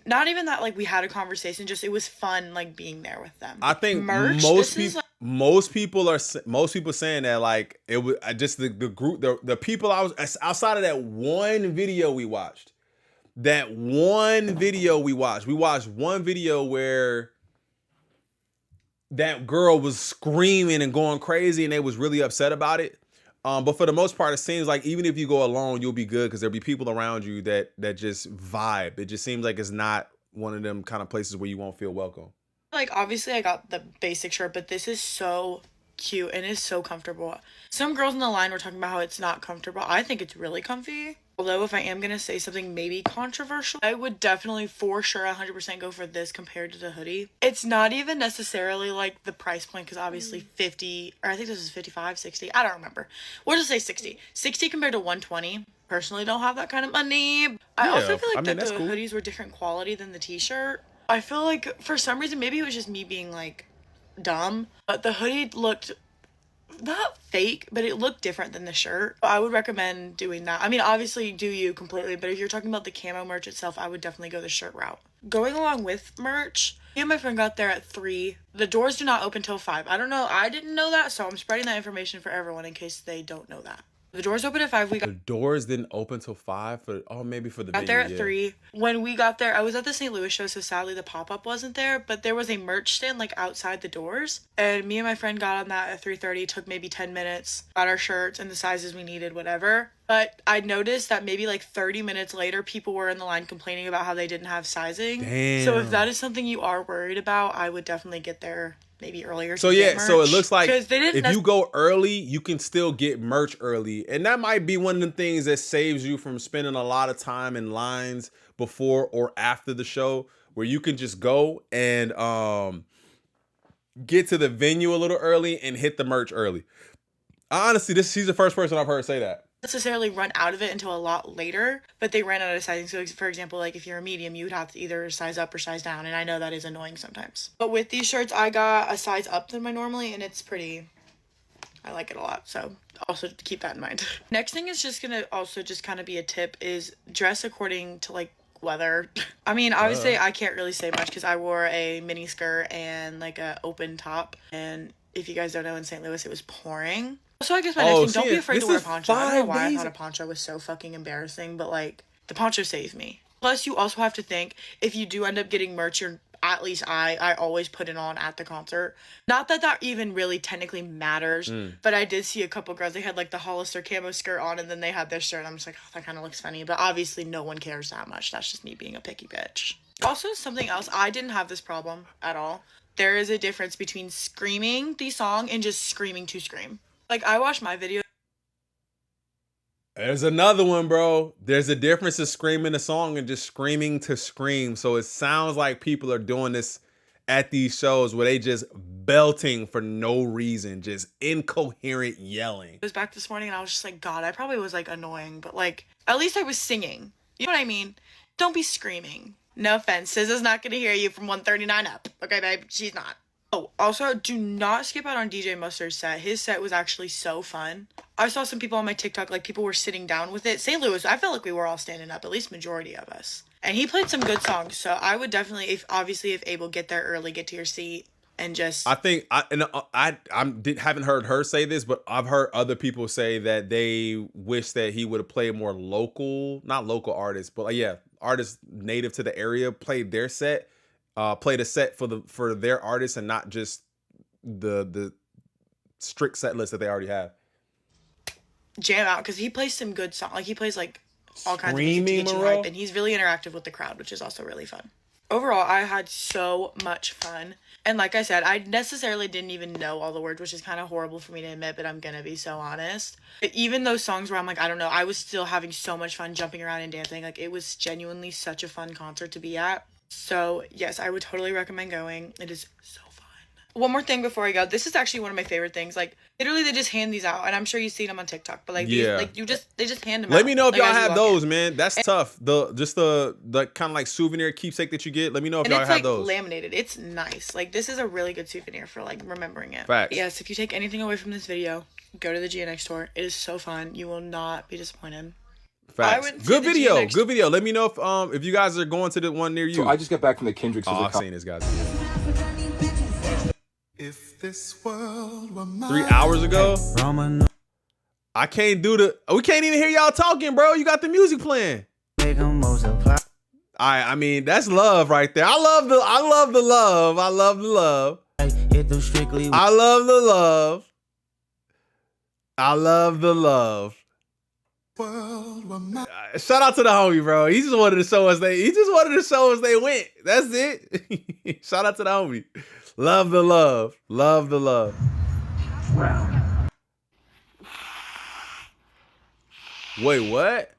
not even that, like, we had a conversation, just it was fun, like, being there with them. I think Merch, most people saying that, like, it was just the group, the people I was outside of that one video we watched. We watched one video where that girl was screaming and going crazy and they was really upset about it. But for the most part, it seems like even if you go alone, you'll be good because there'll be people around you that just vibe. It just seems like it's not one of them kind of places where you won't feel welcome. Like, obviously I got the basic shirt, but this is so cute and is so comfortable. Some girls in the line were talking about how it's not comfortable. I think it's really comfy. Although if I am going to say something maybe controversial, I would definitely for sure 100% go for this compared to the hoodie. It's not even necessarily like the price point because obviously 50, or I think this is 55, 60. I don't remember. We'll just say 60. 60 compared to 120. Personally don't have that kind of money. I also feel like the hoodies were different quality than the t-shirt. I feel like for some reason, maybe it was just me being like dumb, but the hoodie looked not fake, but it looked different than the shirt. I would recommend doing that. I mean, obviously do you completely, but if you're talking about the camo merch itself, I would definitely go the shirt route. Going along with merch, me and my friend got there at 3. The doors do not open till 5. I don't know. I didn't know that, so I'm spreading that information for everyone in case they don't know that. The doors open at 5. The doors didn't open till 5 maybe for the got there at 3. When we got there, I was at the St. Louis show, so sadly the pop-up wasn't there, but there was a merch stand like outside the doors, and me and my friend got on that at 3:30. Took maybe 10 minutes, got our shirts and the sizes we needed, whatever. But I noticed that maybe like 30 minutes later, people were in the line complaining about how they didn't have sizing. Damn. So if that is something you are worried about, I would definitely get there maybe earlier. So so it looks like if you go early, you can still get merch early. And that might be one of the things that saves you from spending a lot of time in lines before or after the show, where you can just go and get to the venue a little early and hit the merch early. Honestly, she's the first person I've heard say that. Necessarily run out of it until a lot later, but they ran out of sizing. So for example, like if you're a medium, you would have to either size up or size down, and I know that is annoying sometimes. But with these shirts, I got a size up than my normally, and it's pretty, I like it a lot, so also keep that in mind. Next thing is just gonna also just kind of be a tip, is dress according to like weather. I mean, obviously I can't really say much because I wore a mini skirt and like a open top, and if you guys don't know, in St. Louis it was pouring. So I guess my next thing, don't be afraid to wear a poncho. I don't know why I thought a poncho was so fucking embarrassing, but like, the poncho saved me. Plus, you also have to think, if you do end up getting merch, at least I always put it on at the concert. Not that that even really technically matters, but I did see a couple girls, they had like the Hollister camo skirt on, and then they had their shirt, and I'm just like, oh, that kind of looks funny. But obviously, no one cares that much. That's just me being a picky bitch. Also, something else, I didn't have this problem at all. There is a difference between screaming the song and just screaming to scream. Like, I watched my video. There's another one, bro. There's a difference of screaming a song and just screaming to scream. So it sounds like people are doing this at these shows where they just belting for no reason, just incoherent yelling. I was back this morning and I was just like, God, I probably was like annoying, but like at least I was singing. You know what I mean? Don't be screaming. No offense, SZA's not gonna hear you from 139 up. Okay, babe, she's not. Oh, also, do not skip out on DJ Mustard's set. His set was actually so fun. I saw some people on my TikTok, like, people were sitting down with it. St. Louis, I felt like we were all standing up, at least majority of us. And he played some good songs, so I would definitely, if able, get there early, get to your seat, and just... I think, I haven't heard her say this, but I've heard other people say that they wish that he would have played more local, not local artists, but, like, yeah, artists native to the area, played their set. Played a set for their artists and not just the strict set list that they already have. Jam out, because he plays some good songs. Like, he plays like all kinds of music to get you hype, and he's really interactive with the crowd, which is also really fun. Overall, I had so much fun. And like I said, I necessarily didn't even know all the words, which is kind of horrible for me to admit, but I'm gonna be so honest. But even those songs where I'm like, I don't know, I was still having so much fun jumping around and dancing. Like, it was genuinely such a fun concert to be at. So yes, I would totally recommend going. It is so fun. One more thing before I go. This is actually one of my favorite things. Like, literally, they just hand these out, and I'm sure you've seen them on TikTok. But like, yeah, they just hand them out. Let me know if like, y'all have those, man. That's tough. The kind of like souvenir keepsake that you get. Let me know if y'all have like those. Laminated. It's nice. Like, this is a really good souvenir for like remembering it. Facts. Yes, if you take anything away from this video, go to the GNX tour. It is so fun. You will not be disappointed. Facts. Good video. Good video. Let me know if you guys are going to the one near you. So I just got back from the Kendrick. I've seen this guy's video. If this world were mine. 3 hours ago. I can't do we can't even hear y'all talking, bro. You got the music playing. I mean, that's love right there. I love the love. I love the love. I love the love. I love the love. Shout out to the homie, bro. He just wanted to show us they went. That's it. Shout out to the homie. Love the love. Love the love. Wait, what?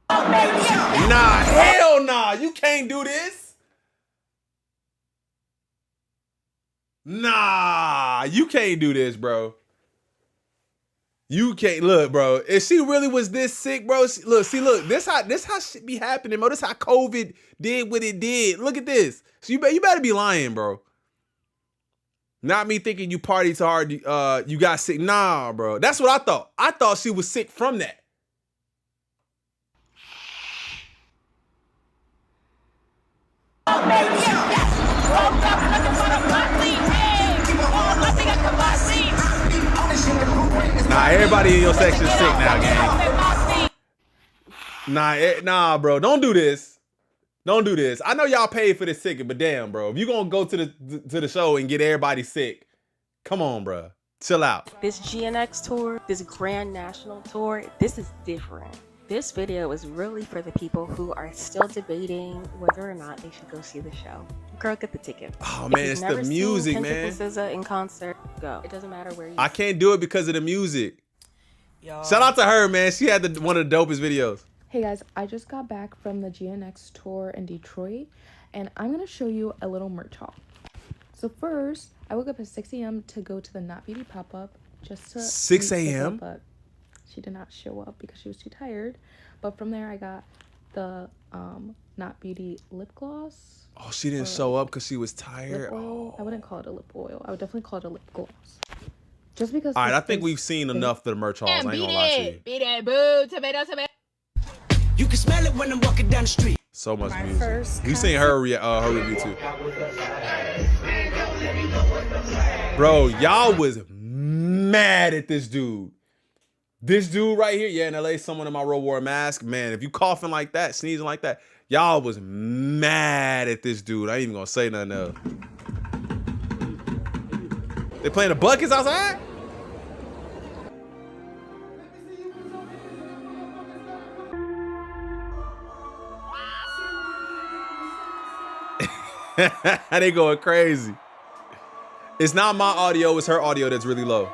Nah, hell nah. You can't do this. Nah, you can't do this, bro. You can't look, bro. If she really was this sick, bro, look. This how shit be happening, bro. This how COVID did what it did. Look at this. So you better be lying, bro. Not me thinking you partied too hard. You got sick. Nah, bro. That's what I thought. I thought she was sick from that. Nah, everybody in your section is sick now, gang. Nah, bro. Don't do this. Don't do this. I know y'all paid for this ticket, but damn, bro. If you gonna go to the show and get everybody sick, come on, bro. Chill out. This GNX tour, this Grand National tour, this is different. This video is really for the people who are still debating whether or not they should go see the show. Girl, get the ticket. Oh man, it's the music, man. Kendrick and SZA in concert, go. It doesn't matter where you. I can't do it because of the music. Shout out to her, man. She had one of the dopest videos. Hey guys, I just got back from the GNX tour in Detroit, and I'm gonna show you a little merch haul. So first, I woke up at 6 a.m. to go to the Not Beauty pop-up just to 6 a.m. But she did not show up because she was too tired. But from there, I got the Not Beauty lip gloss. Oh, she didn't show up because she was tired. Lip oil. I wouldn't call it a lip oil. I would definitely call it a lip gloss. Just because. All right, I think we've seen enough of the merch hauls. I ain't gonna lie to you. Beat it, boo, tomato. You can smell it when I'm walking down the street. So much music. You seen her review too. Bro, y'all was mad at this dude. This dude right here, yeah, in LA, someone in my row wore a mask. Man, if you coughing like that, sneezing like that, y'all was mad at this dude. I ain't even gonna say nothing else. They playing the buckets outside? They going crazy. It's not my audio, it's her audio that's really low.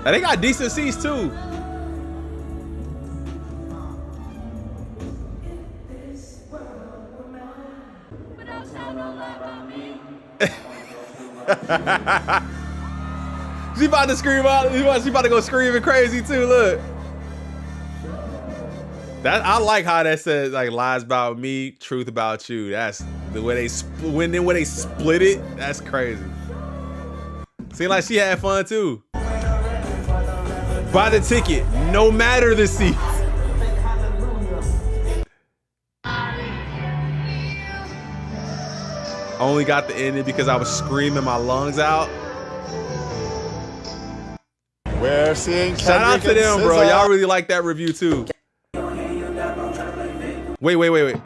And they got decent seats too. She about to scream out. She about to go screaming crazy too. Look. That I like how that says like lies about me, truth about you. That's the way they when they split it. That's crazy. Seemed like she had fun too. Buy the ticket, no matter the seat. Only got the ending because I was screaming my lungs out. We're seeing Shout out Kendrick to them, and bro. SZA. Y'all really like that review too. Wait.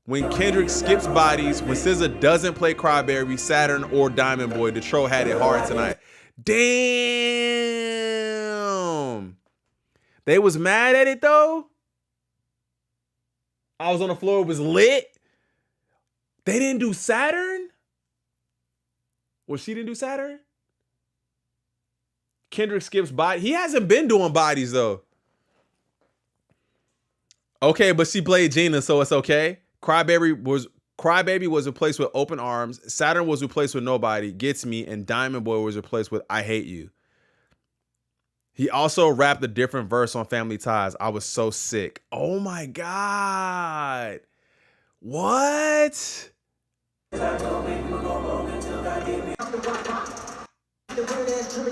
When Kendrick skips bodies, when SZA doesn't play Crybaby, Saturn, or Diamond Boy, Detroit had it hard tonight. Damn. They was mad at it though. I was on the floor, it was lit. They didn't do Saturn? Well, she didn't do Saturn? Kendrick skips body. He hasn't been doing bodies though. Okay, but she played Gina, so it's okay. Crybaby was replaced with Open Arms. Saturn was replaced with Nobody, Gets Me, and Diamond Boy was replaced with I Hate You. He also rapped a different verse on Family Ties. I was so sick. Oh my God. What?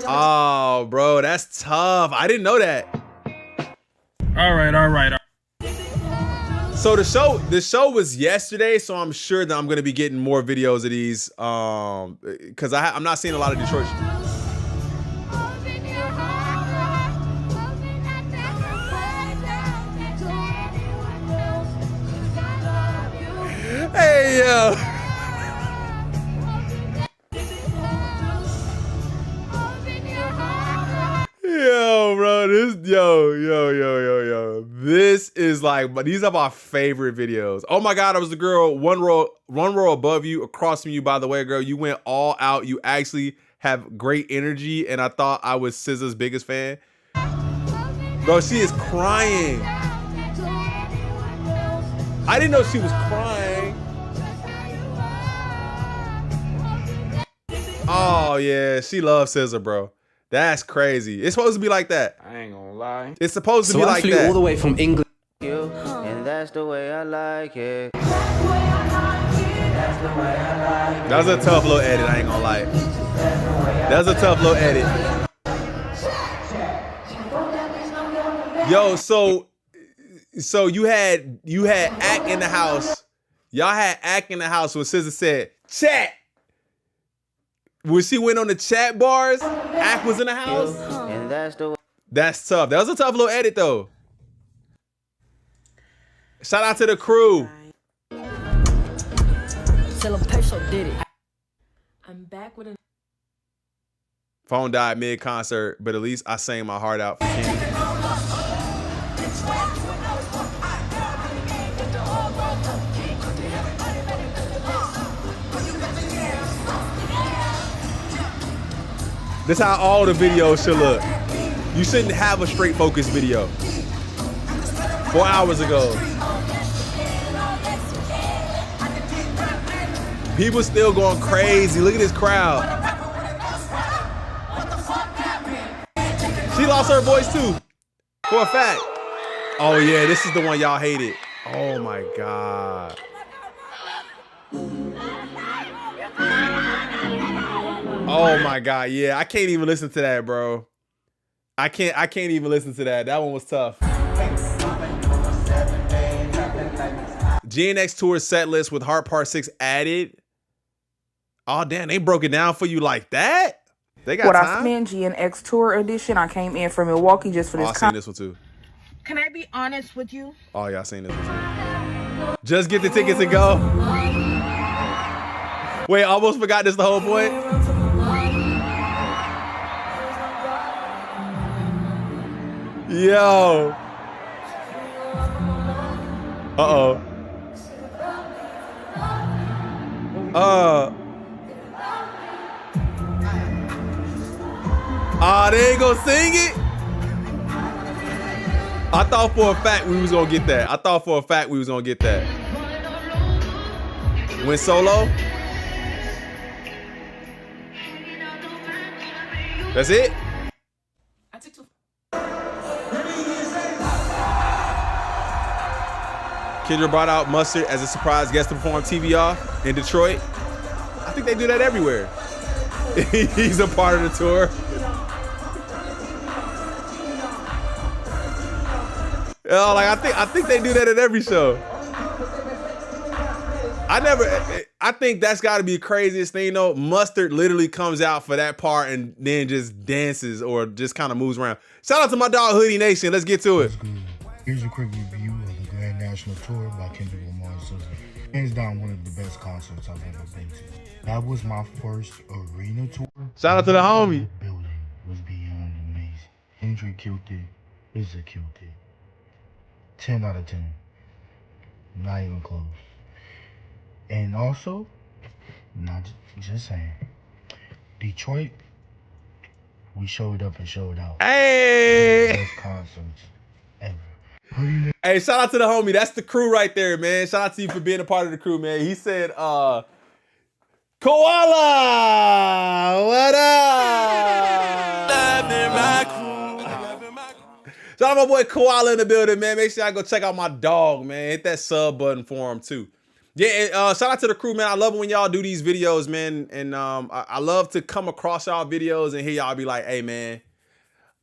Oh, bro, that's tough. I didn't know that. All right. So the show was yesterday, so I'm sure that I'm gonna be getting more videos of these, because I'm not seeing a lot of Detroit. Hey yo. Yo, bro, this is like, but these are my favorite videos. Oh my God, I was the girl one row above you, across from you. By the way, girl, you went all out. You actually have great energy, and I thought I was SZA's biggest fan. Bro, she is crying. I didn't know she was crying. Oh yeah, she loves SZA, bro. That's crazy. It's supposed to be like that. I ain't gonna lie. It's supposed to be like that. So I flew all the way from England. And that's the way I like it. That was a tough little edit, I ain't gonna lie. That was a tough little edit. Yo, so you had Act in the house. Y'all had Act in the house when SZA said, chat. When she went on the chat bars, Act was in the house. And That's tough. That was a tough little edit though. Shout out to the crew. I'm back with a Phone died mid-concert, but at least I sang my heart out for Kenny. This is how all the videos should look. You shouldn't have a straight focus video. 4 hours ago. People still going crazy. Look at this crowd. She lost her voice too, for a fact. Oh yeah, this is the one y'all hated. Oh my God. Oh my God, yeah, I can't even listen to that, bro. I can't even listen to that. That one was tough. GNX tour set list with Heart Part 6 added. Oh damn, they broke it down for you like that? They got time? I spent GNX tour edition. I came in from Milwaukee just for this. I seen this one too. Can I be honest with you? Oh, y'all seen this one too. Just get the tickets and go. Wait, I almost forgot this the whole point. Yo. Uh-oh. Oh, they ain't gonna sing it? I thought for a fact we was gonna get that. I thought for a fact we was gonna get that. Went solo? That's it? Kendrick brought out Mustard as a surprise guest to perform TBR in Detroit. I think they do that everywhere. He's a part of the tour. Like I think they do that at every show. I think that's got to be the craziest thing, though. Mustard literally comes out for that part and then just dances or just kind of moves around. Shout out to my dog Hoodie Nation. Let's get to it. Here's a quick review of the Grand National Tour by Kendrick Lamar and SZA. Hands down, one of the best concerts I've ever been to. That was my first arena tour. Shout out to the homie. The building was beyond amazing. Kendrick killed it. SZA killed it. 10 out of 10. Not even close. And also, not just saying, Detroit, we showed up and showed out. Hey! Best concerts ever. Hey, shout out to the homie. That's the crew right there, man. Shout out to you for being a part of the crew, man. He said, Koala, what up? Shout out my boy Koala in the building, man. Make sure y'all go check out my dog, man. Hit that sub button for him, too. Yeah, shout out to the crew, man. I love it when y'all do these videos, man. And I love to come across y'all videos and hear y'all be like, hey, man,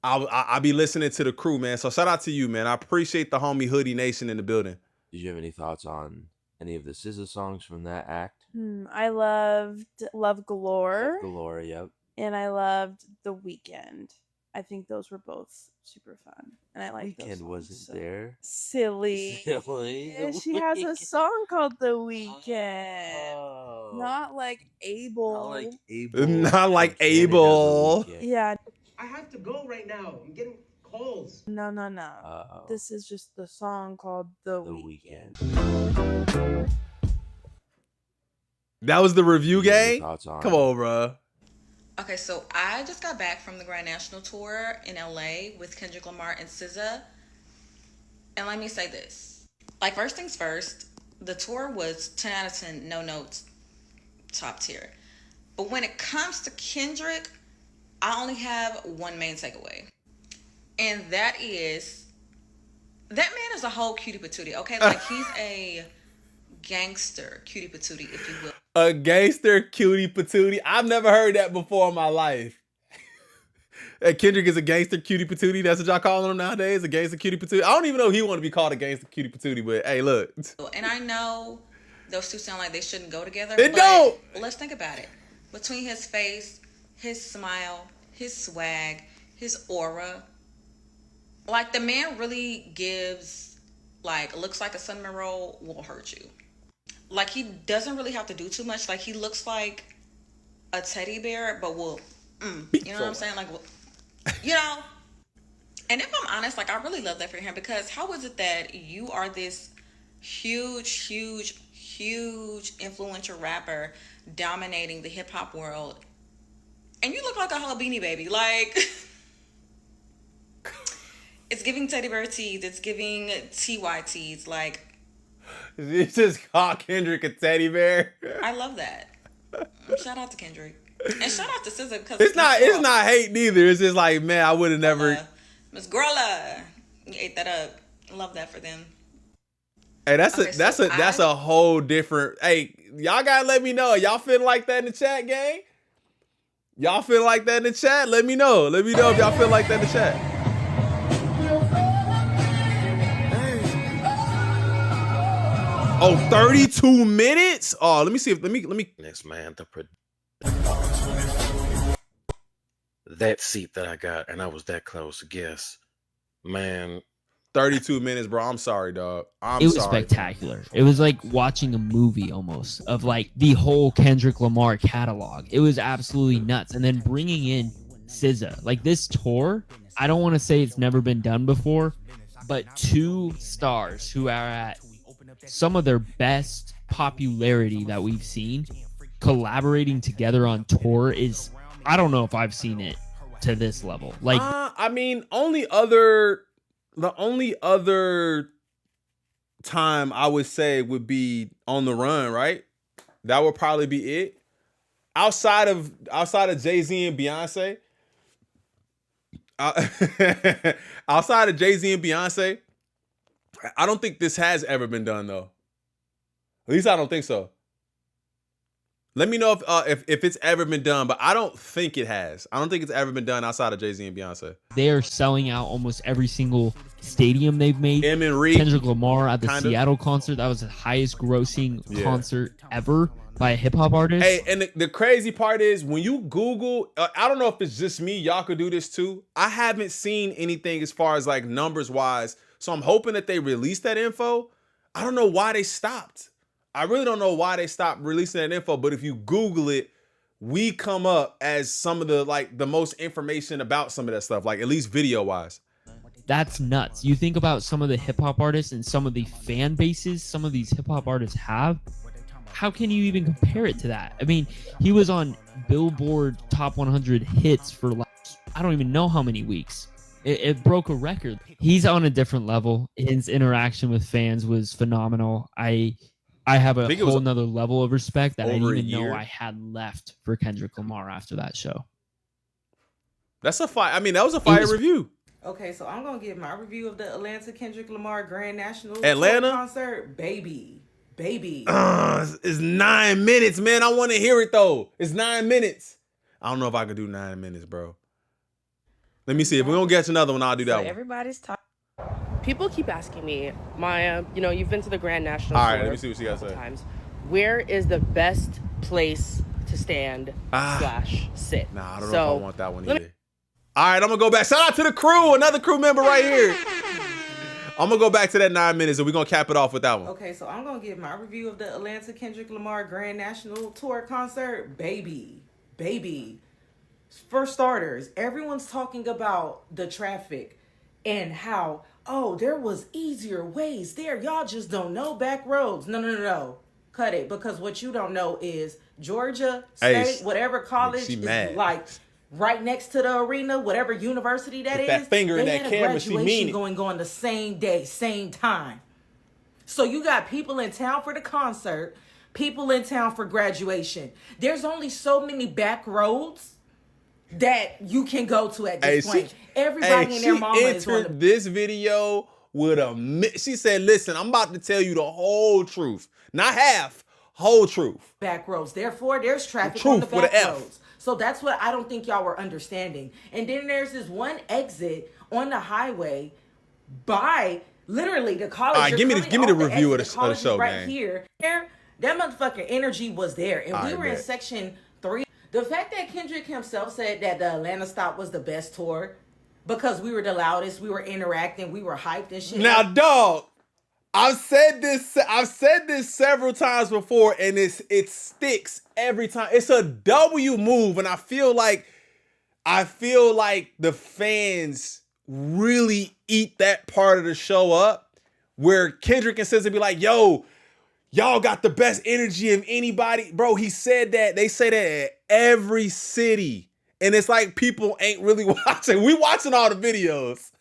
I'll be listening to the crew, man. So shout out to you, man. I appreciate the homie Hoodie Nation in the building. Did you have any thoughts on any of the SZA songs from that act? I loved Love Galore. Love Galore, yep. And I loved The Weeknd. I think those were both super fun. And I like those songs. Weeknd wasn't there. Silly. Silly. She has a song called The Weeknd. Oh. Not like Abel. Not like Abel. Not like Abel. Yeah. I have to go right now. I'm getting calls. No. This is just the song called The Weeknd. That was the review gang? Come on, bro. Okay, so I just got back from the Grand National Tour in LA with Kendrick Lamar and SZA. And let me say this. Like, first things first, the tour was 10 out of 10, no notes, top tier. But when it comes to Kendrick, I only have one main takeaway. And that is, that man is a whole cutie patootie, okay? Like, he's a gangster cutie patootie, if you will. A gangster cutie patootie. I've never heard that before in my life. Kendrick is a gangster cutie patootie. That's what y'all calling him nowadays? A gangster cutie patootie? I don't even know if he want to be called a gangster cutie patootie, but hey, look. And I know those two sound like they shouldn't go together. They don't. Let's think about it. Between his face, his smile, his swag, his aura, like the man really gives, like, looks like a cinnamon roll will hurt you. Like, he doesn't really have to do too much. Like, he looks like a teddy bear, but will, you know what I'm saying? Like, you know. And if I'm honest, like, I really love that for him, because how is it that you are this huge influential rapper dominating the hip hop world, and you look like a whole Beanie Baby? Like, it's giving teddy bear teeth. It's giving TY teeth. Like, you just call Kendrick a teddy bear. I love that. Shout out to Kendrick. And shout out to SZA, because it's not hate neither. It's just like, man, I would have never. Miss Gorla, you ate that up. Love that for them. Hey, that's a whole different. Hey, y'all gotta let me know. Y'all feeling like that in the chat, gang? Y'all feel like that in the chat? Let me know. Let me know if y'all feel like that in the chat. Oh, 32 minutes? Oh, let me see if let me Next, man, that seat that I got, and I was that close, guess. Man. 32 minutes, bro. I'm sorry, dog. It was spectacular. It was like watching a movie almost of like the whole Kendrick Lamar catalog. It was absolutely nuts. And then bringing in SZA, like this tour, I don't want to say it's never been done before, but two stars who are at some of their best popularity that we've seen collaborating together on tour is, I don't know if I've seen it to this level. Like, I mean, the only other time I would say would be On the Run, right? That would probably be it. Outside of Jay-Z and Beyonce, outside of Jay-Z and Beyonce, I don't think this has ever been done though. At least I don't think so. Let me know if it's ever been done, but I don't think it has. I don't think it's ever been done outside of Jay-Z and Beyonce. they are selling out almost every single stadium they've made. Kendrick Lamar at the Seattle concert, that was the highest grossing concert ever by a hip hop artist. Hey, and the crazy part is when you Google, I don't know if it's just me, y'all could do this too. I haven't seen anything as far as like numbers wise. So I'm hoping that they release that info. I don't know why they stopped. I really don't know why they stopped releasing that info, but if you Google it, we come up as some of the most information about some of that stuff, like at least video wise. That's nuts. You think about some of the hip hop artists and some of the fan bases some of these hip hop artists have. How can you even compare it to that? I mean, he was on Billboard Top 100 hits for like, I don't even know how many weeks. It broke a record. He's on a different level. His interaction with fans was phenomenal. I have a whole nother level of respect that I didn't even know I had left for Kendrick Lamar after that show. That's a fire. I mean, that was a fire review. Okay, so I'm gonna give my review of the Atlanta Kendrick Lamar Grand National Atlanta concert. Baby. It's 9 minutes, man. I want to hear it though. It's 9 minutes. I don't know if I could do 9 minutes, bro. Let me see. If we're gonna get another one, I'll do that one. Everybody's talking. People keep asking me, Maya, you've been to the Grand National. All right, let me see what she got to say. Times. Where is the best place to stand / sit? Nah, I don't know if I want that one either. All right, I'm gonna go back. Shout out to the crew, another crew member right here. I'm gonna go back to that 9 minutes and we're gonna cap it off with that one. Okay, so I'm gonna give my review of the Atlanta Kendrick Lamar Grand National Tour concert. Baby. For starters, everyone's talking about the traffic and how, there was easier ways there. Y'all just don't know back roads. No. Cut it, because what you don't know is Georgia State, whatever college is like right next to the arena, whatever university that is. That finger in that camera, she mean it. Going on the same day, same time. So you got people in town for the concert, people in town for graduation. There's only so many back roads that you can go to at this point. Everybody and their mama is on entered this video with she said, listen, I'm about to tell you the whole truth. Not half, whole truth. Back roads. Therefore, there's traffic on the back roads. So that's what I don't think y'all were understanding. And then there's this one exit on the highway by literally the college. All right, give me the review of the show, right man. Here, that motherfucking energy was there. And we were in section 3. The fact that Kendrick himself said that the Atlanta stop was the best tour because we were the loudest, we were interacting, we were hyped and shit. Now, dog, I've said this several times before, and it sticks every time. It's a W move, and I feel like the fans really eat that part of the show up, where Kendrick and SZA be like, "Yo, y'all got the best energy of anybody." Bro, he said that. They say that at every city. And it's like people ain't really watching. We watching all the videos.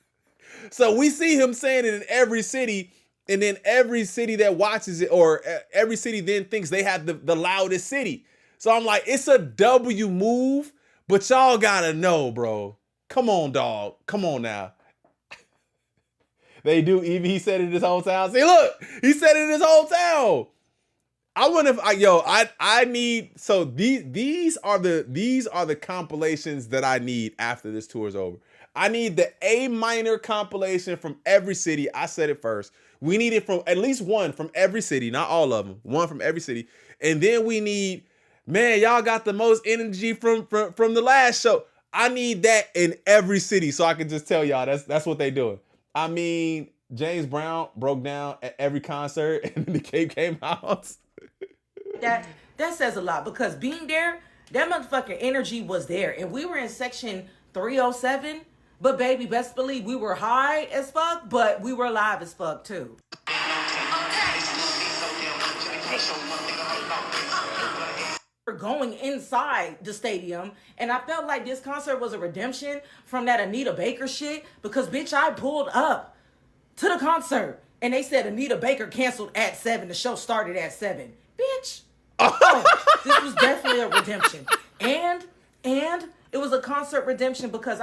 So we see him saying it in every city. And then every city that watches it, or every city then thinks they have the loudest city. So I'm like, it's a W move. But y'all gotta know, bro. Come on, dog. Come on now. They do. Even he said it in his hometown. See, look, he said it in his hometown. I wonder if I need. So these are the compilations that I need after this tour is over. I need the A minor compilation from every city. I said it first. We need it from at least one from every city, not all of them. One from every city, and then we need. Man, y'all got the most energy from the last show. I need that in every city, so I can just tell y'all that's what they doing. I mean, James Brown broke down at every concert, and the Cape came out. That says a lot, because being there, that motherfucking energy was there, and we were in section 307. But baby, best believe we were high as fuck, but we were live as fuck too. going inside the stadium, and I felt like this concert was a redemption from that Anita Baker shit, because bitch, I pulled up to the concert and they said Anita Baker canceled at 7. The show started at 7. Bitch. Oh, this was definitely a redemption. And it was a concert redemption because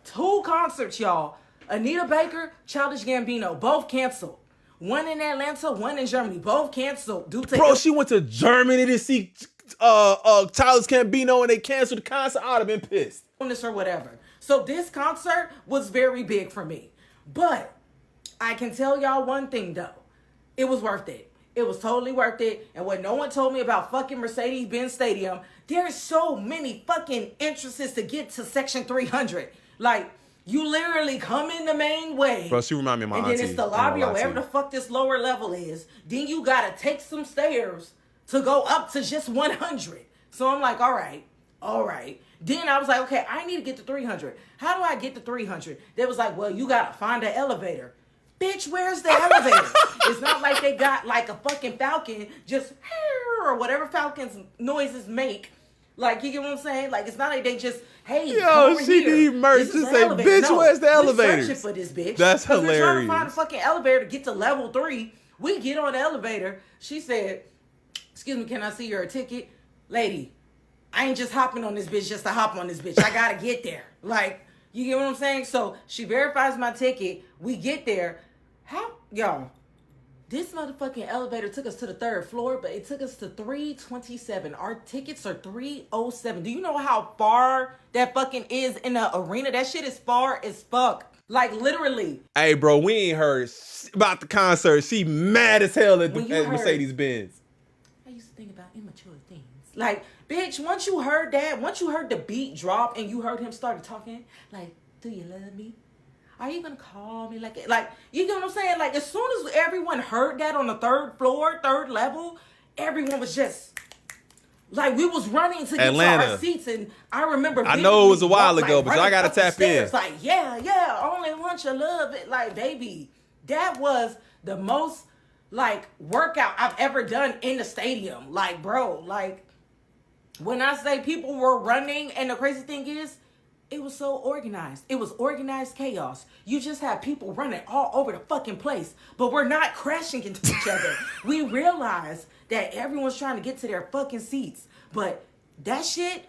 2 concerts, y'all. Anita Baker, Childish Gambino, both canceled. One in Atlanta, one in Germany, both canceled due to... Bro, she went to Germany to see Childish Gambino and they canceled the concert. I'd have been pissed. Or whatever. So this concert was very big for me. But I can tell y'all one thing though. It was worth it. It was totally worth it. And what no one told me about fucking Mercedes-Benz Stadium, there's so many fucking entrances to get to section 300. Like, you literally come in the main way. Bro, she remind me of my auntie. And then it's the lobby or wherever the fuck this lower level is. Then you gotta take some stairs to go up to just 100. So I'm like, all right. Then I was like, okay, I need to get to 300. How do I get to 300? They was like, well, you gotta find an elevator. Bitch, where's the elevator? It's not like they got like a fucking falcon just or whatever falcons noises make. Like, you get what I'm saying? Like, it's not like they just, hey, yo, she need merch. Just say, bitch, no, where's the elevator? We're searching for this bitch. That's hilarious. We're trying to find a fucking elevator to get to level 3. We get on the elevator. She said, excuse me, can I see your ticket? Lady, I ain't just hopping on this bitch just to hop on this bitch. I gotta get there. Like, you get what I'm saying? So she verifies my ticket. We get there. How, y'all, this motherfucking elevator took us to the 3rd floor, but it took us to 327. Our tickets are 307. Do you know how far that fucking is in the arena? That shit is far as fuck. Like, literally. Hey, bro, we ain't heard about the concert. She mad as hell at Mercedes-Benz. I used to think about immature things. Like, bitch, once you heard that, once you heard the beat drop and you heard him start talking, like, do you love me? Are you gonna call me? Like, you know what I'm saying? Like, as soon as everyone heard that on the 3rd floor, 3rd level, everyone was just like, we was running to get to our seats. And I remember, I know it was a while ago, but y'all gotta tap in. It's like, yeah, only want your love. Like, baby, that was the most like workout I've ever done in the stadium. Like, bro, like, when I say people were running, and the crazy thing is, it was so organized. It was organized chaos. You just have people running all over the fucking place, but we're not crashing into each other. We realize that everyone's trying to get to their fucking seats, but that shit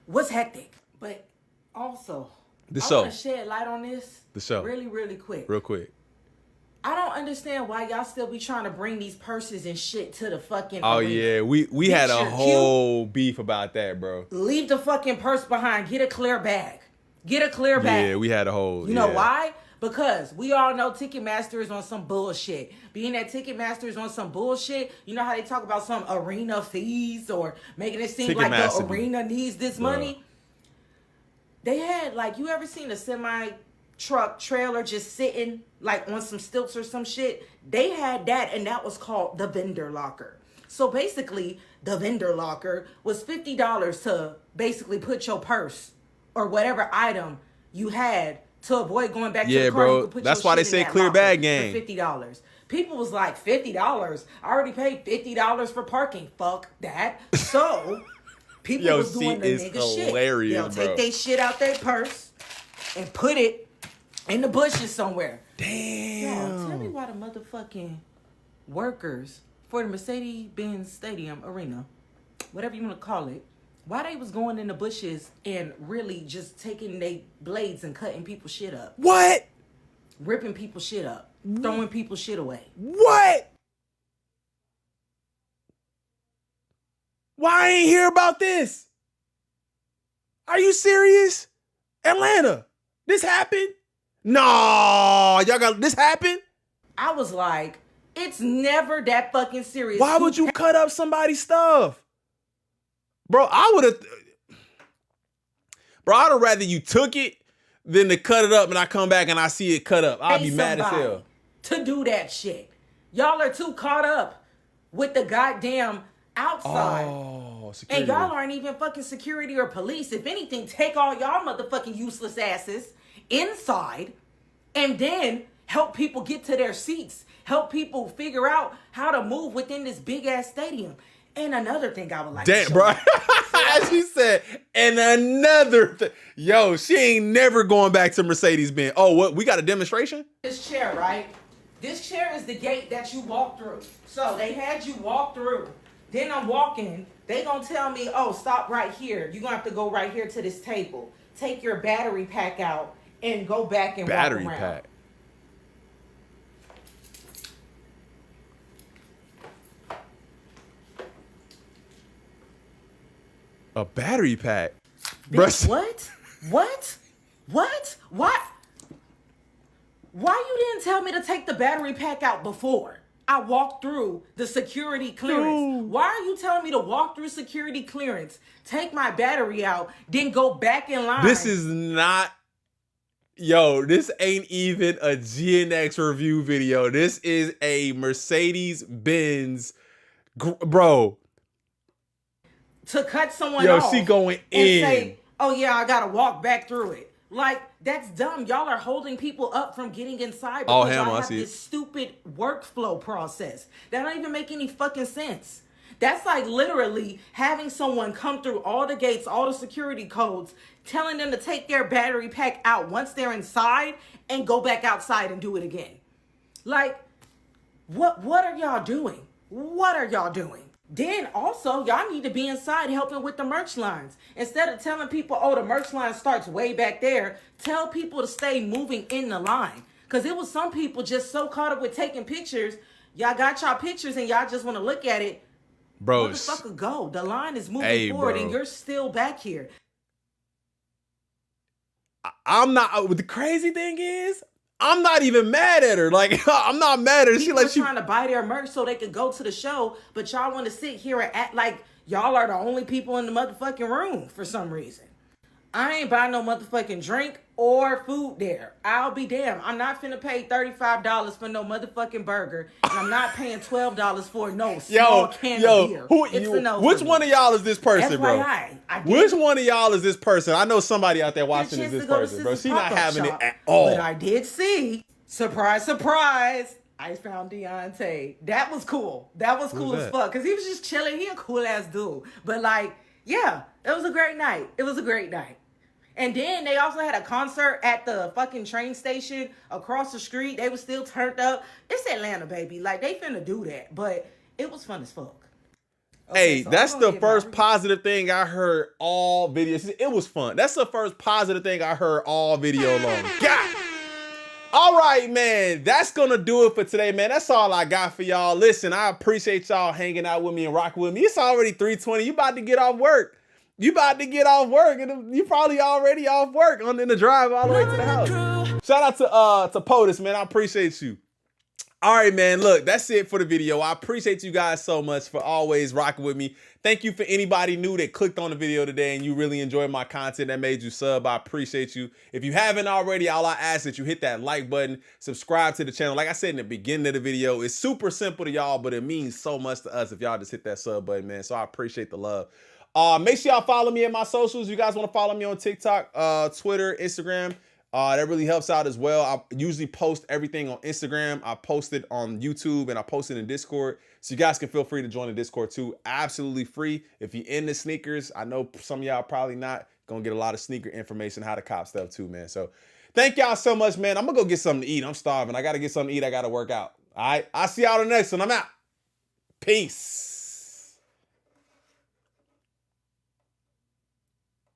was hectic. But also, I want to shed light on this. The show. Really, really quick. Real quick. I don't understand why y'all still be trying to bring these purses and shit to the fucking arena. Yeah, we had a whole beef about that, bro. Leave the fucking purse behind. Get a clear bag. Get a clear bag. Yeah, we had a whole... You know why? Because we all know Ticketmaster is on some bullshit. Being that Ticketmaster is on some bullshit, you know how they talk about some arena fees or making it seem like the arena needs this money? They had, like, you ever seen a semi-truck trailer just sitting, like, on some stilts or some shit? They had that, and that was called the vendor locker. So basically, the vendor locker was $50 to basically put your purse or whatever item you had to avoid going back to the car. Bro. You could put That's your why they shit say in that clear locker bag game. for $50. People was like, $50? I already paid $50 for parking. Fuck that. So people was doing the nigga shit. They'll take their shit out their purse and put it in the bushes somewhere. Damn. Yo, tell me why the motherfucking workers for the Mercedes-Benz Stadium Arena, whatever you want to call it, why they was going in the bushes and really just taking their blades and cutting people's shit up. What? Ripping people's shit up. Throwing people's shit away. What? Why I ain't hear about this? Are you serious? Atlanta, this happened? No, y'all got this happen? I was like, it's never that fucking serious. Why would you cut up somebody's stuff? Bro, I'd have rather you took it than to cut it up and I come back and I see it cut up. I'll be mad as hell. To do that shit. Y'all are too caught up with the goddamn outside. Oh, security. And y'all aren't even fucking security or police. If anything, take all y'all motherfucking useless asses inside and then help people get to their seats. Help people figure out how to move within this big ass stadium. And another thing I would like Damn, to show bro. you. She said, and another thing. Yo, she ain't never going back to Mercedes-Benz. Oh, what? We got a demonstration? This chair, right? This chair is the gate that you walk through. So they had you walk through. Then I'm walking. They gonna tell me, oh, stop right here. You're gonna have to go right here to this table. Take your battery pack out and go back and Battery walk around. pack. A battery pack. Bitch, what? What? What? What? Why you didn't tell me to take the battery pack out before I walked through the security clearance? Dude. Why are you telling me to walk through security clearance, take my battery out, then go back in line? This is not, yo, this ain't even a GNX review video. This is a Mercedes-Benz, bro. To cut someone Yo, off she going and in. say, oh yeah, I gotta walk back through it. Like, that's dumb. Y'all are holding people up from getting inside because y'all have this stupid workflow process that don't even make any fucking sense. That's like literally having someone come through all the gates, all the security codes, telling them to take their battery pack out once they're inside and go back outside and do it again. Like, what are y'all doing? What are y'all doing? Then also, y'all need to be inside helping with the merch lines. Instead of telling people, oh, the merch line starts way back there, tell people to stay moving in the line. Because it was some people just so caught up with taking pictures. Y'all got y'all pictures and y'all just want to look at it. Bro, motherfucker, go. The line is moving forward and you're still back here. I'm not, the crazy thing is, I'm not even mad at her. Like, I'm not mad at her. She People like, are trying to buy their merch so they could go to the show, but y'all want to sit here and act like y'all are the only people in the motherfucking room for some reason. I ain't buying no motherfucking drink or food there. I'll be damned. I'm not finna pay $35 for no motherfucking burger, and I'm not paying $12 for no small can of beer. Which one of y'all is this person, bro? FYI, Which one of y'all is this person? I know somebody out there watching is this person, bro. She not having it at all. But I did see, surprise, surprise, I found Deontay. That was cool. That was cool as fuck. Because he was just chilling. He a cool ass dude. But like, yeah, it was a great night. It was a great night. And then they also had a concert at the fucking train station across the street. They was still turned up. It's Atlanta, baby. Like, they finna do that. But it was fun as fuck. Okay, hey, so that's the first positive thing I heard all videos. It was fun. That's the first positive thing I heard all video long. God. All right, man. That's going to do it for today, man. That's all I got for y'all. Listen, I appreciate y'all hanging out with me and rocking with me. It's already 3:20. You about to get off work. You about to get off work, and you probably already off work in the drive all the way to the house. Shout out to POTUS, man. I appreciate you. All right, man. Look, that's it for the video. I appreciate you guys so much for always rocking with me. Thank you for anybody new that clicked on the video today and you really enjoyed my content that made you sub. I appreciate you. If you haven't already, all I ask that you hit that like button, subscribe to the channel. Like I said in the beginning of the video, it's super simple to y'all, but it means so much to us if y'all just hit that sub button, man. So I appreciate the love. Make sure y'all follow me at my socials. You guys want to follow me on TikTok, Twitter, Instagram. That really helps out as well. I usually post everything on Instagram. I post it on YouTube and I post it in Discord. So you guys can feel free to join the Discord too. Absolutely free. If you're into sneakers, I know some of y'all probably not. Gonna get a lot of sneaker information, how to cop stuff too, man. So thank y'all so much, man. I'm gonna go get something to eat. I'm starving. I gotta get something to eat. I gotta work out. All right. I'll see y'all on the next one. I'm out. Peace.